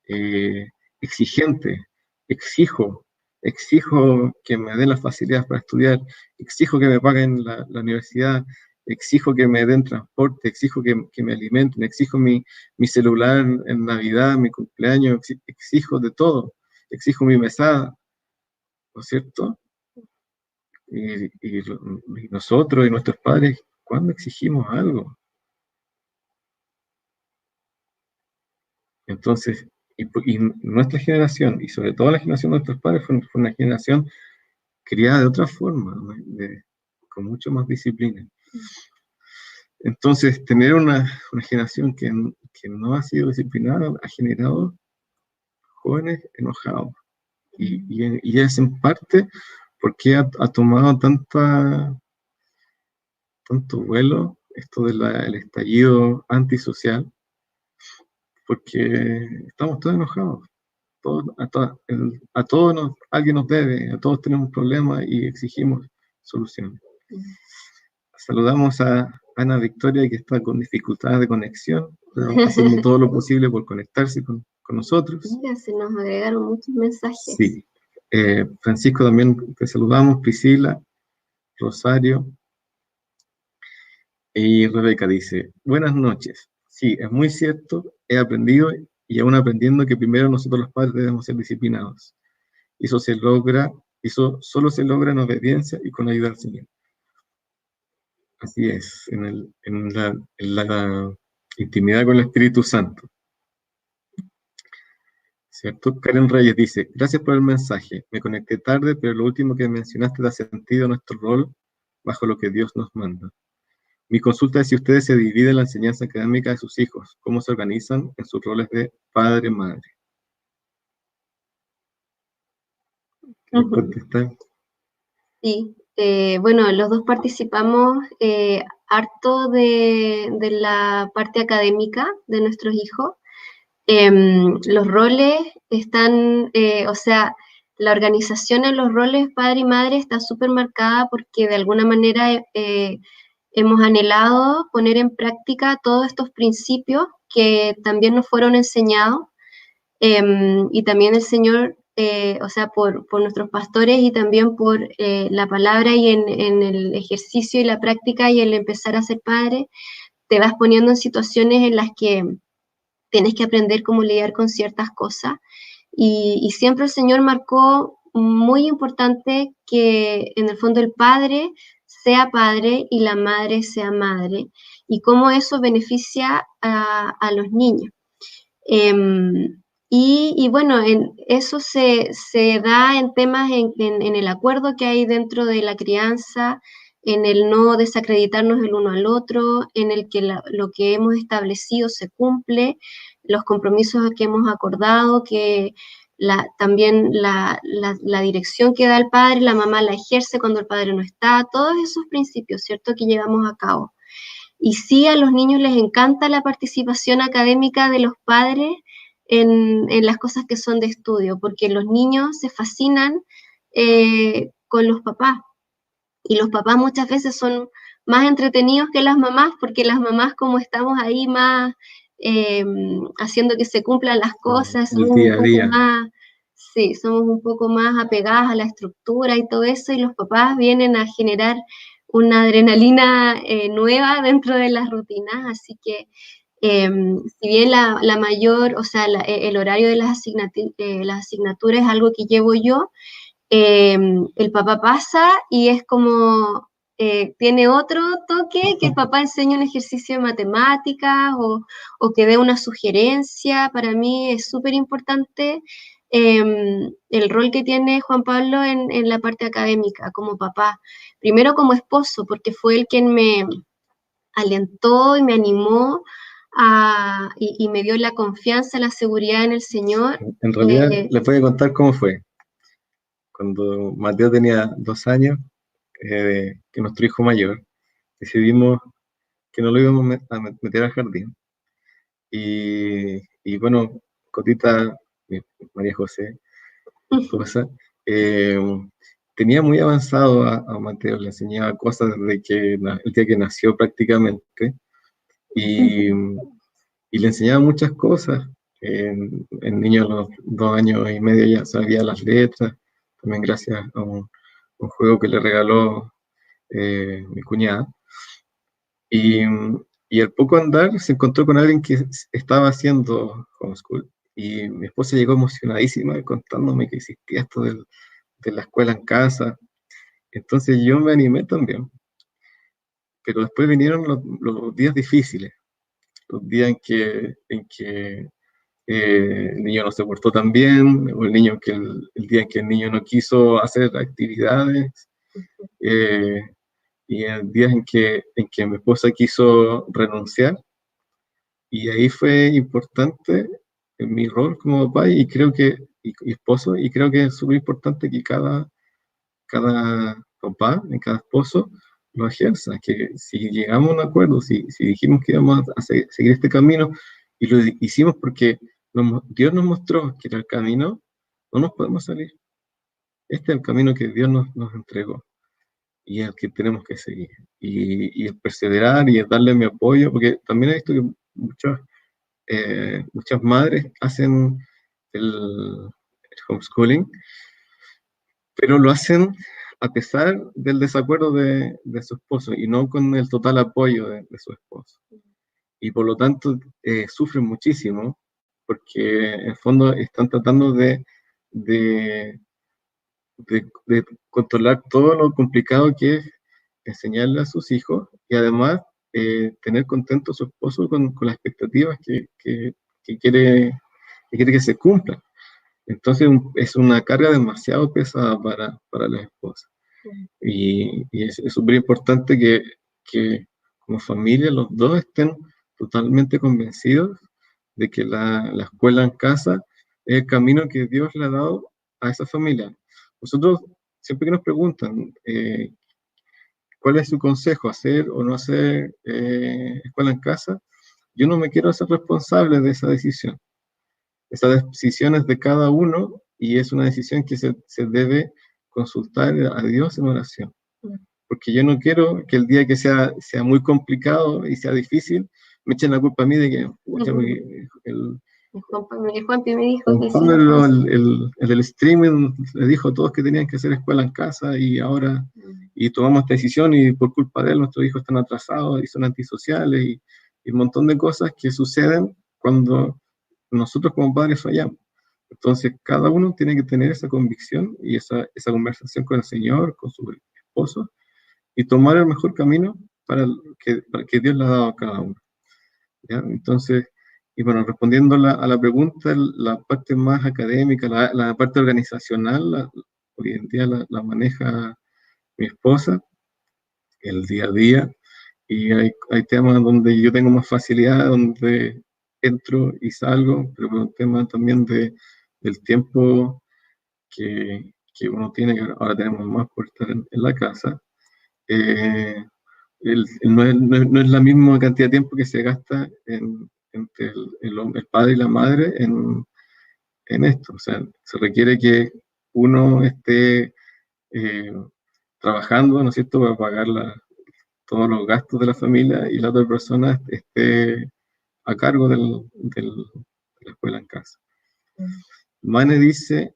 eh, exigente. Exijo, exijo que me den las facilidades para estudiar, exijo que me paguen la universidad, exijo que me den transporte, exijo que me alimenten, exijo mi celular en Navidad, mi cumpleaños, exijo de todo, exijo mi mesada, ¿no es cierto? Y nosotros y nuestros padres, ¿cuándo exigimos algo? Entonces, y nuestra generación, y sobre todo la generación de nuestros padres, fue una generación criada de otra forma, ¿no? Con mucho más disciplina. Entonces, tener una generación que no ha sido disciplinada ha generado jóvenes enojados. Y es en parte porque ha tomado tanto vuelo esto del estallido antisocial, porque estamos todos enojados. A todos alguien nos debe, a todos tenemos problemas y exigimos soluciones. Saludamos a Ana Victoria, que está con dificultades de conexión, pero haciendo todo lo posible por conectarse con nosotros. Mira, se nos agregaron muchos mensajes. Sí. Francisco, también te saludamos, Priscila, Rosario. Y Rebeca dice, buenas noches. Sí, es muy cierto, he aprendido y aún aprendiendo que primero nosotros los padres debemos ser disciplinados. Eso solo se logra en obediencia y con ayuda del Señor. Así es, en la intimidad con el Espíritu Santo. ¿Cierto? Karen Reyes dice, gracias por el mensaje. Me conecté tarde, pero lo último que mencionaste da sentido a nuestro rol bajo lo que Dios nos manda. Mi consulta es si ustedes se dividen la enseñanza académica de sus hijos, cómo se organizan en sus roles de padre-madre. ¿Quieres contestar? Sí, bueno, los dos participamos harto de la parte académica de nuestros hijos. Los roles están, o sea, la organización en los roles padre y madre está súper marcada porque de alguna manera hemos anhelado poner en práctica todos estos principios que también nos fueron enseñados, y también el Señor, o sea, por nuestros pastores y también por la palabra y en el ejercicio y la práctica y el empezar a ser padre, te vas poniendo en situaciones en las que tienes que aprender cómo lidiar con ciertas cosas. Y siempre el Señor marcó muy importante que en el fondo el padre sea padre y la madre sea madre, y cómo eso beneficia a los niños. Y bueno, eso se da en temas en el acuerdo que hay dentro de la crianza, en el no desacreditarnos el uno al otro, en el que lo que hemos establecido se cumple, los compromisos que hemos acordado, que también la dirección que da el padre, la mamá la ejerce cuando el padre no está, todos esos principios, ¿cierto?, que llevamos a cabo. Y sí, a los niños les encanta la participación académica de los padres en las cosas que son de estudio, porque los niños se fascinan con los papás. Y los papás muchas veces son más entretenidos que las mamás, porque las mamás, como estamos ahí más haciendo que se cumplan las cosas, el somos un día a poco día. más, sí, somos un poco más apegadas a la estructura y todo eso, y los papás vienen a generar una adrenalina nueva dentro de las rutinas, así que si bien la mayor, o sea, el horario de las asignaturas es algo que llevo yo, el papá pasa y es como, tiene otro toque, que el papá enseña un ejercicio de matemáticas o que dé una sugerencia. Para mí es súper importante el rol que tiene Juan Pablo en la parte académica como papá. Primero como esposo, porque fue el quien me alentó y me animó y me dio la confianza, la seguridad en el Señor. En realidad, les voy a contar cómo fue. Cuando Mateo tenía 2 años, que nuestro hijo mayor, decidimos que no lo íbamos a meter al jardín. Y bueno, Cotita, María José, mi esposa, eh, tenía muy avanzado a Mateo, le enseñaba cosas desde que el día que nació prácticamente, y, y le enseñaba muchas cosas. El niño a los 2 años y medio ya sabía las letras, también gracias a un juego que le regaló mi cuñada. Y, y al poco andar se encontró con alguien que estaba haciendo homeschool. Y mi esposa llegó emocionadísima contándome que existía esto de la escuela en casa. Entonces yo me animé también. Pero después vinieron los días difíciles, los días en que el niño no se portó tan bien, o el día en que el niño no quiso hacer actividades, eh, y el día en que mi esposa quiso renunciar. Y ahí fue importante en mi rol como papá y esposo, y creo que es súper importante que cada papá, en cada esposo, lo ejerza, que si llegamos a un acuerdo, si dijimos que íbamos a seguir este camino, y lo hicimos porque Dios nos mostró que era el camino, no nos podemos salir. Este es el camino que Dios nos entregó y el que tenemos que seguir. Y el perseverar y el darle mi apoyo, porque también he visto que muchas madres hacen el homeschooling, pero lo hacen a pesar del desacuerdo de su esposo y no con el total apoyo de su esposo. Y por lo tanto sufren muchísimo porque en el fondo están tratando de, de controlar todo lo complicado que es enseñarle a sus hijos y además tener contento a su esposo con las expectativas que quiere, que quiere que se cumplan. Entonces es una carga demasiado pesada para las esposas. Y es súper importante que como familia los dos estén totalmente convencidos de que la escuela en casa es el camino que Dios le ha dado a esa familia. Nosotros, siempre que nos preguntan cuál es su consejo, hacer o no hacer escuela en casa, yo no me quiero hacer responsable de esa decisión. Esa decisión es de cada uno y es una decisión que se debe consultar a Dios en oración. Porque yo no quiero que el día que sea muy complicado y sea difícil, me echen la culpa a mí de que, pucha, el Juanpi me dijo Juan que sí. Pablo, el del streaming, le dijo a todos que tenían que hacer escuela en casa y ahora, y tomamos esta decisión y por culpa de él nuestros hijos están atrasados y son antisociales y un montón de cosas que suceden cuando nosotros como padres fallamos. Entonces, cada uno tiene que tener esa convicción y esa conversación con el Señor, con su esposo, y tomar el mejor camino para que Dios le ha dado a cada uno. ¿Ya? Entonces, y bueno, respondiendo a la pregunta, la parte más académica, la parte organizacional, hoy en día la maneja mi esposa, el día a día, y hay temas donde yo tengo más facilidad, donde entro y salgo, pero es un tema también del tiempo que uno tiene, que ahora tenemos más por estar en la casa. Eh, no es la misma cantidad de tiempo que se gasta entre el padre y la madre en esto. O sea, se requiere que uno esté eh, trabajando, ¿no es cierto?, para pagar todos los gastos de la familia y la otra persona esté a cargo de la escuela en casa. Mane dice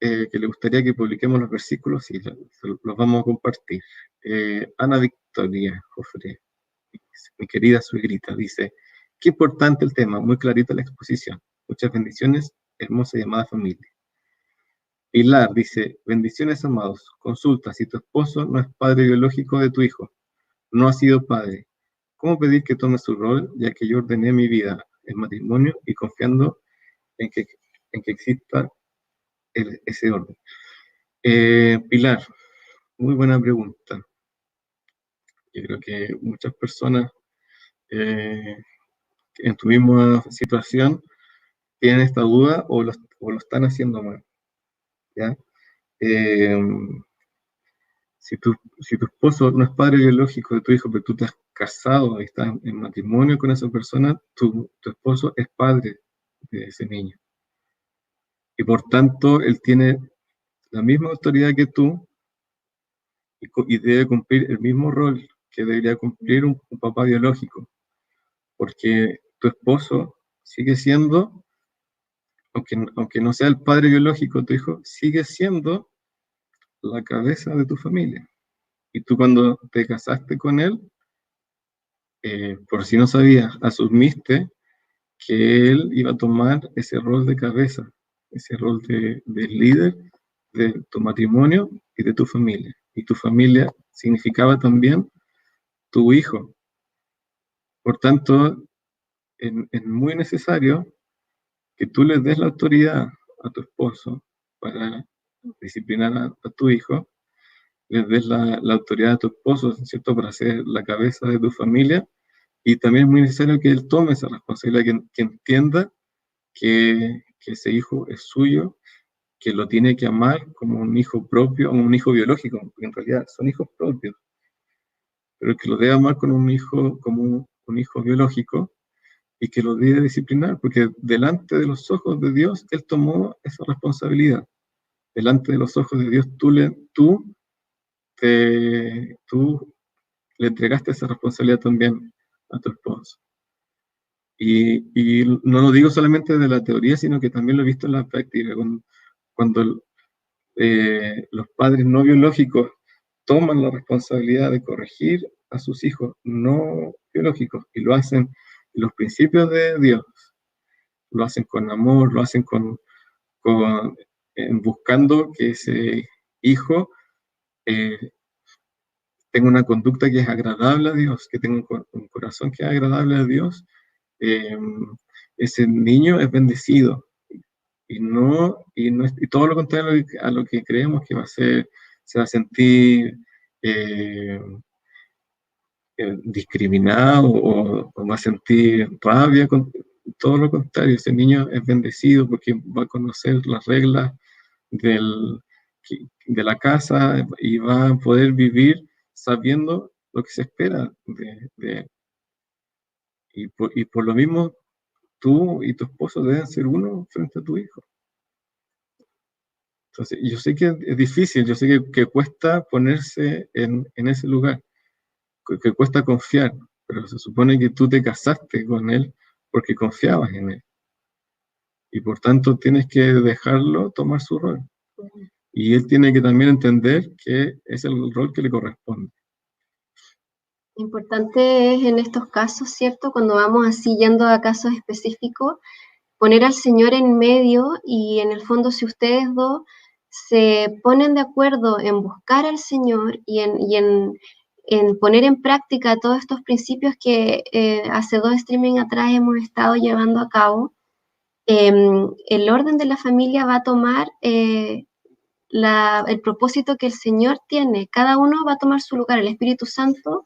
que le gustaría que publiquemos los versículos y los vamos a compartir. Ana Victoria Jofre, mi querida suegrita, dice: qué importante el tema, muy clarita la exposición. Muchas bendiciones, hermosa y amada familia. Pilar dice: bendiciones, amados. Consulta, si tu esposo no es padre biológico de tu hijo, no ha sido padre, ¿cómo pedir que tome su rol, ya que yo ordené mi vida en matrimonio y confiando en que exista ese orden? Pilar, muy buena pregunta. Yo creo que muchas personas en tu misma situación tienen esta duda o lo están haciendo mal, ¿ya? Si tu esposo no es padre biológico de tu hijo, pero tú te has casado y estás en matrimonio con esa persona, tu esposo es padre de ese niño. Y por tanto, él tiene la misma autoridad que tú y debe cumplir el mismo rol que debería cumplir un papá biológico. Porque tu esposo sigue siendo, aunque no sea el padre biológico de tu hijo, sigue siendo la cabeza de tu familia. Y tú cuando te casaste con él, por si no sabías, asumiste que él iba a tomar ese rol de cabeza, ese rol de líder de tu matrimonio y de tu familia. Y tu familia significaba también tu hijo. Por tanto, es muy necesario que tú le des la autoridad a tu esposo para disciplinar a tu hijo, le des la autoridad a tu esposo, ¿cierto?, para ser la cabeza de tu familia, y también es muy necesario que él tome esa responsabilidad, que entienda que ese hijo es suyo, que lo tiene que amar como un hijo propio, como un hijo biológico, porque en realidad son hijos propios, pero que lo debe amar como un hijo biológico, y que lo debe disciplinar, porque delante de los ojos de Dios, él tomó esa responsabilidad. Delante de los ojos de Dios, tú le entregaste esa responsabilidad también a tu esposo. Y no lo digo solamente de la teoría, sino que también lo he visto en la práctica. Cuando los padres no biológicos toman la responsabilidad de corregir a sus hijos no biológicos y lo hacen en los principios de Dios, lo hacen con amor, lo hacen buscando que ese hijo tenga una conducta que es agradable a Dios, que tenga un corazón que es agradable a Dios, ese niño es bendecido. Y todo lo contrario a lo que creemos que se va a sentir discriminado o va a sentir rabia. Todo lo contrario, ese niño es bendecido porque va a conocer las reglas de la casa y va a poder vivir sabiendo lo que se espera de él. Y por lo mismo, tú y tu esposo deben ser uno frente a tu hijo. Entonces, yo sé que es difícil, yo sé que cuesta ponerse en ese lugar, que cuesta confiar, pero se supone que tú te casaste con él porque confiabas en él. Y por tanto tienes que dejarlo tomar su rol. Y él tiene que también entender que es el rol que le corresponde. Importante es en estos casos, ¿cierto? Cuando vamos así yendo a casos específicos, poner al Señor en medio y en el fondo si ustedes dos se ponen de acuerdo en buscar al Señor y en poner en práctica todos estos principios que hace 2 streaming atrás hemos estado llevando a cabo, el orden de la familia va a tomar el propósito que el Señor tiene. Cada uno va a tomar su lugar. El Espíritu Santo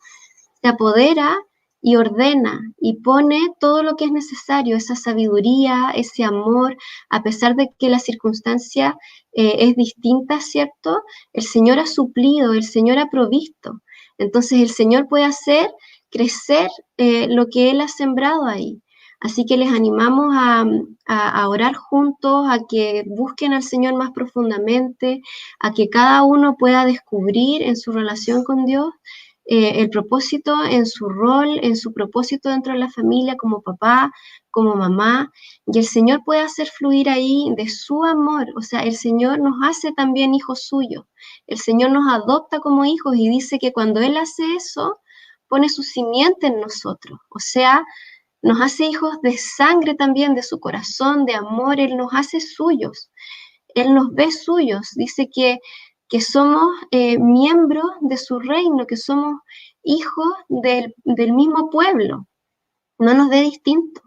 se apodera y ordena y pone todo lo que es necesario, esa sabiduría, ese amor, a pesar de que la circunstancia es distinta, ¿cierto? El Señor ha suplido, el Señor ha provisto. Entonces el Señor puede hacer crecer lo que Él ha sembrado ahí. Así que les animamos a orar juntos, a que busquen al Señor más profundamente, a que cada uno pueda descubrir en su relación con Dios el propósito en su rol, en su propósito dentro de la familia, como papá, como mamá, y el Señor puede hacer fluir ahí de su amor. O sea, el Señor nos hace también hijos suyos, el Señor nos adopta como hijos y dice que cuando Él hace eso, pone su simiente en nosotros, o sea, nos hace hijos de sangre también, de su corazón, de amor, Él nos hace suyos, Él nos ve suyos, dice que somos miembros de su reino, que somos hijos del mismo pueblo, no nos ve distinto.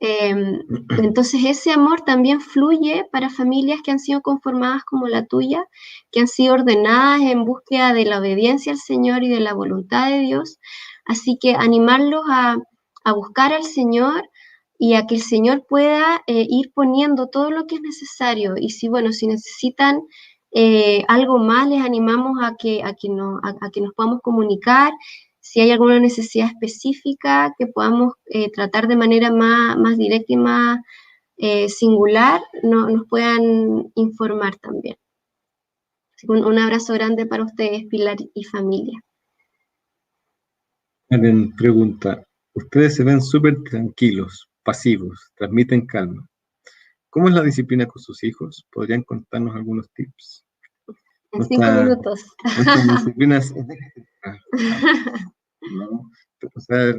Entonces ese amor también fluye para familias que han sido conformadas como la tuya, que han sido ordenadas en búsqueda de la obediencia al Señor y de la voluntad de Dios. Así que animarlos a buscar al Señor y a que el Señor pueda ir poniendo todo lo que es necesario. Y si, bueno, si necesitan algo más, les animamos a que nos podamos comunicar. Si hay alguna necesidad específica que podamos tratar de manera más directa y más singular, nos puedan informar también. Así que un abrazo grande para ustedes, Pilar y familia. Karen pregunta, ustedes se ven súper tranquilos, pasivos, transmiten calma. ¿Cómo es la disciplina con sus hijos? ¿Podrían contarnos algunos tips? En 5 minutos. Nuestra disciplina es ¿no? O sea,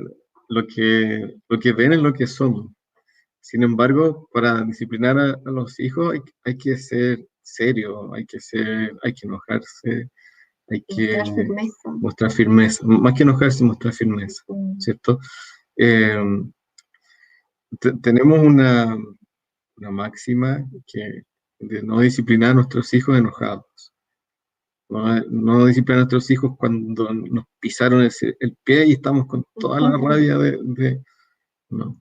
lo que ven es lo que somos. Sin embargo, para disciplinar a los hijos hay que ser serio, hay que enojarse, hay que mostrar firmeza, más que enojarse, mostrar firmeza, ¿cierto? Tenemos una máxima de no disciplinar a nuestros hijos enojados. No disciplinar a nuestros hijos cuando nos pisaron el pie y estamos con toda la rabia no.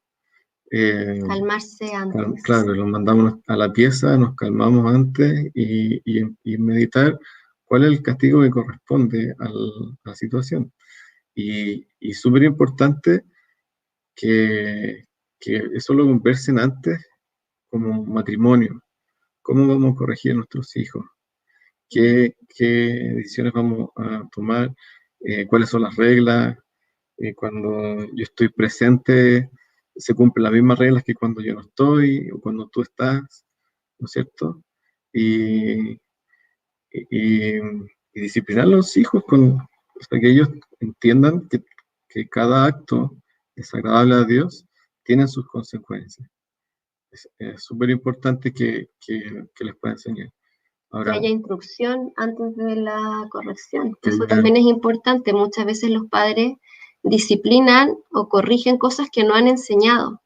Calmarse antes. Claro, los mandamos a la pieza, nos calmamos antes y meditar cuál es el castigo que corresponde a la situación. Y súper importante que eso lo conversen antes como matrimonio. ¿Cómo vamos a corregir a nuestros hijos? ¿Qué decisiones vamos a tomar? ¿Cuáles son las reglas? Cuando yo estoy presente, se cumplen las mismas reglas que cuando yo no estoy o cuando tú estás, ¿no es cierto? Y, y- y disciplinar a los hijos hasta que ellos entiendan que cada acto desagradable a Dios tiene sus consecuencias. Es súper importante que les pueda enseñar. Ahora, que haya instrucción antes de la corrección. Eso también es importante. Muchas veces los padres disciplinan o corrigen cosas que no han enseñado.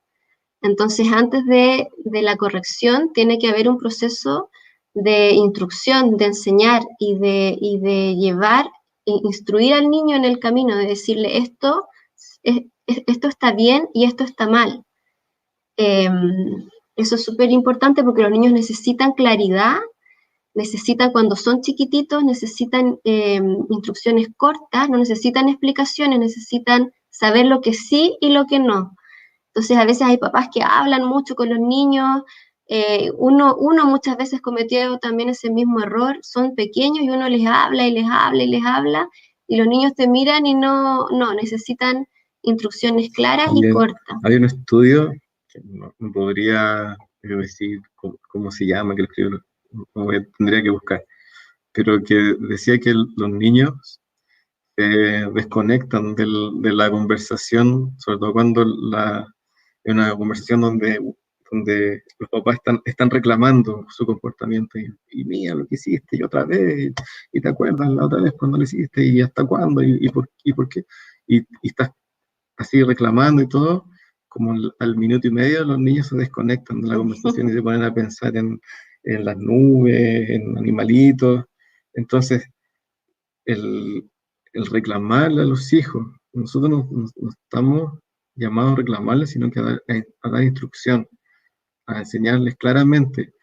Entonces, antes de la corrección, tiene que haber un proceso de instrucción, de enseñar y de llevar, instruir al niño en el camino, de decirle esto está bien y esto está mal. Eso es súper importante porque los niños necesitan claridad, necesitan cuando son chiquititos, necesitan instrucciones cortas, no necesitan explicaciones, necesitan saber lo que sí y lo que no. Entonces a veces hay papás que hablan mucho con los niños, uno muchas veces cometió también ese mismo error, son pequeños y uno les habla y les habla y les habla, y los niños te miran y no necesitan instrucciones claras y cortas. Hay un estudio, que no podría decir cómo se llama, que lo escribió, tendría que buscar, pero que decía que los niños desconectan de la conversación, sobre todo cuando es una conversación donde los papás están reclamando su comportamiento y mira lo que hiciste y otra vez, y te acuerdas la otra vez cuando lo hiciste y hasta cuándo y por qué, y estás así reclamando y todo, como al minuto y medio los niños se desconectan de la conversación y se ponen a pensar en las nubes, en animalitos. Entonces, el reclamarle a los hijos, nosotros no estamos llamados a reclamarles, sino que a dar instrucción, a enseñarles claramente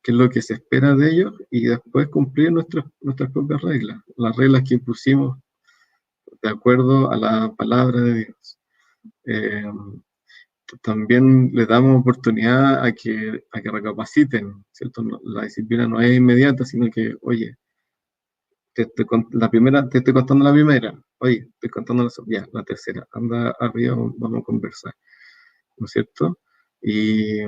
qué es lo que se espera de ellos y después cumplir nuestras propias reglas, las reglas que impusimos de acuerdo a la palabra de Dios. También les damos oportunidad a que recapaciten, ¿cierto? La disciplina no es inmediata, sino que, oye, la primera, te estoy contando la primera, oye, estoy contando la tercera, anda arriba, vamos a conversar, ¿no es cierto? Y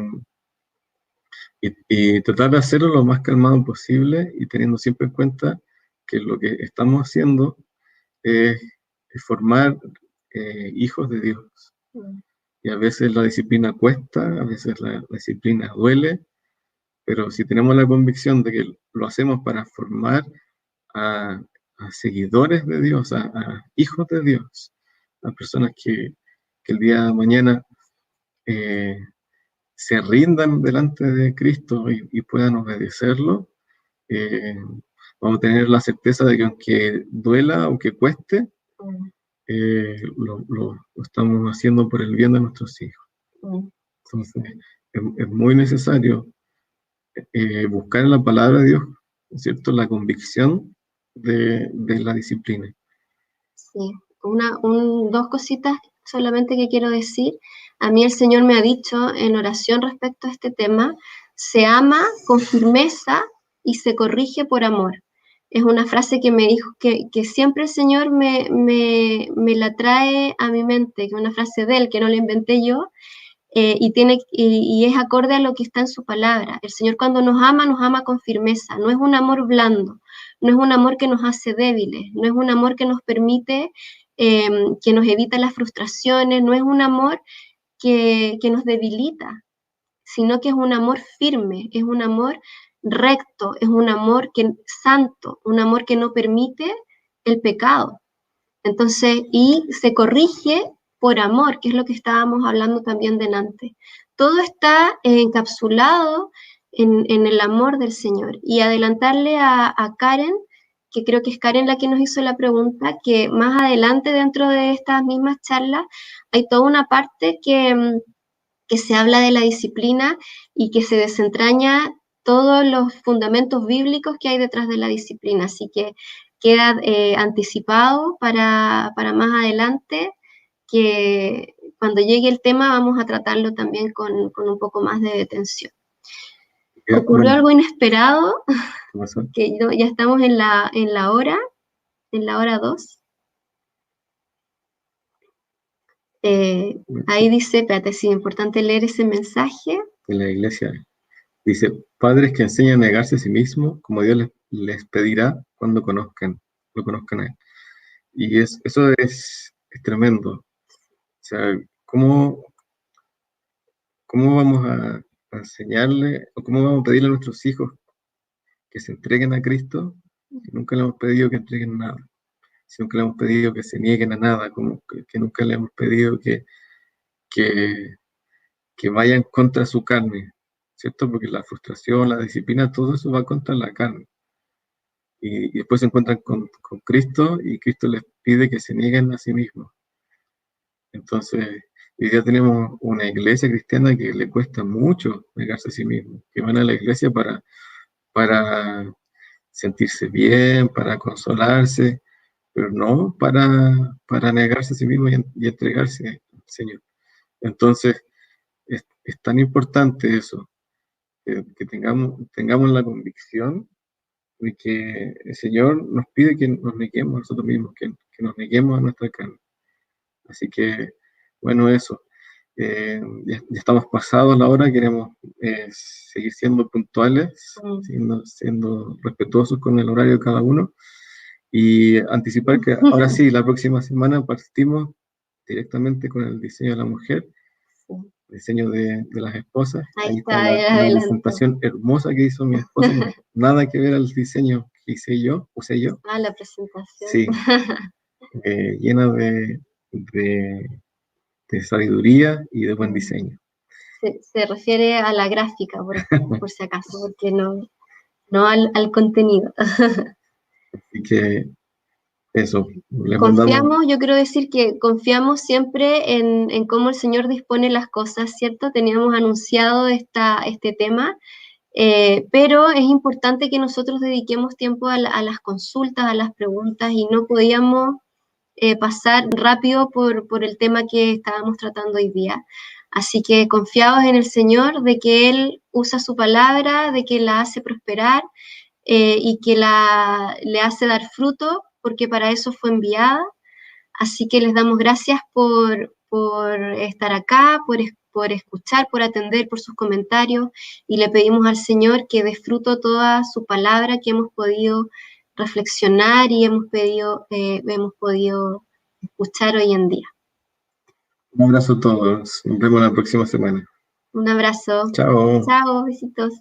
tratar de hacerlo lo más calmado posible y teniendo siempre en cuenta que lo que estamos haciendo es formar hijos de Dios. Y a veces la disciplina cuesta, a veces la disciplina duele, pero si tenemos la convicción de que lo hacemos para formar a, a seguidores de Dios, a hijos de Dios, a personas que el día de mañana se rindan delante de Cristo y puedan obedecerlo, eh, vamos a tener la certeza de que aunque duela, aunque cueste, lo estamos haciendo por el bien de nuestros hijos. Entonces, es muy necesario buscar en la palabra de Dios, ¿cierto?, la convicción de la disciplina. Sí, dos cositas solamente que quiero decir. A mí el Señor me ha dicho en oración respecto a este tema: se ama con firmeza y se corrige por amor. Es una frase que me dijo, que siempre el Señor me la trae a mi mente, que es una frase de Él, que no la inventé yo, y es acorde a lo que está en su palabra. El Señor, cuando nos ama con firmeza. No es un amor blando, no es un amor que nos hace débiles, no es un amor que nos permite, que nos evita las frustraciones, no es un amor que nos debilita, sino que es un amor firme, es un amor recto, es un amor santo, un amor que no permite el pecado. Entonces, y se corrige por amor, que es lo que estábamos hablando también delante. Todo está encapsulado en el amor del Señor. Y adelantarle a Karen, que creo que es Karen la que nos hizo la pregunta, que más adelante dentro de estas mismas charlas hay toda una parte que se habla de la disciplina y que se desentraña todos los fundamentos bíblicos que hay detrás de la disciplina. Así que queda anticipado para más adelante, que cuando llegue el tema vamos a tratarlo también con un poco más de detención. Ocurrió algo inesperado, que ya estamos en la hora 2. Ahí dice, espérate, sí, es importante leer ese mensaje. En la iglesia dice: padres que enseñan a negarse a sí mismos, como Dios les pedirá cuando lo conozcan a Él. Y eso es tremendo. O sea, ¿cómo vamos a enseñarle, o cómo vamos a pedirle a nuestros hijos que se entreguen a Cristo si nunca le hemos pedido que entreguen nada? Si nunca le hemos pedido que se nieguen a nada, como que nunca le hemos pedido que vayan contra su carne, ¿cierto? Porque la frustración, la disciplina, todo eso va contra la carne. Y después se encuentran con Cristo, y Cristo les pide que se nieguen a sí mismos. Entonces, hoy día tenemos una iglesia cristiana que le cuesta mucho negarse a sí mismo, que van a la iglesia para sentirse bien, para consolarse, pero no para negarse a sí mismo y entregarse al Señor. Entonces, es tan importante eso, que tengamos la convicción de que el Señor nos pide que nos neguemos a nosotros mismos, que nos neguemos a nuestra carne. Así que, bueno, eso. Ya estamos pasados la hora, queremos seguir siendo puntuales, siendo respetuosos con el horario de cada uno, y anticipar que ahora sí, la próxima semana partimos directamente con el diseño de la mujer, diseño de las esposas. Ahí está la presentación hermosa que hizo mi esposa, nada que ver al diseño que usé yo. La presentación. Sí, llena de sabiduría y de buen diseño. Se refiere a la gráfica, por si acaso, porque no al contenido. Así que eso. Yo quiero decir que confiamos siempre en cómo el Señor dispone las cosas, ¿cierto? Teníamos anunciado este tema, pero es importante que nosotros dediquemos tiempo a las consultas, a las preguntas, y no podíamos pasar rápido por el tema que estábamos tratando hoy día. Así que confiados en el Señor, de que Él usa su palabra, de que la hace prosperar, y que le hace dar fruto, porque para eso fue enviada. Así que les damos gracias por estar acá, por escuchar, por atender, por sus comentarios, y le pedimos al Señor que dé fruto toda su palabra que hemos podido reflexionar y hemos podido escuchar hoy en día. Un abrazo a todos. Nos vemos la próxima semana. Un abrazo. Chao. Chao, besitos.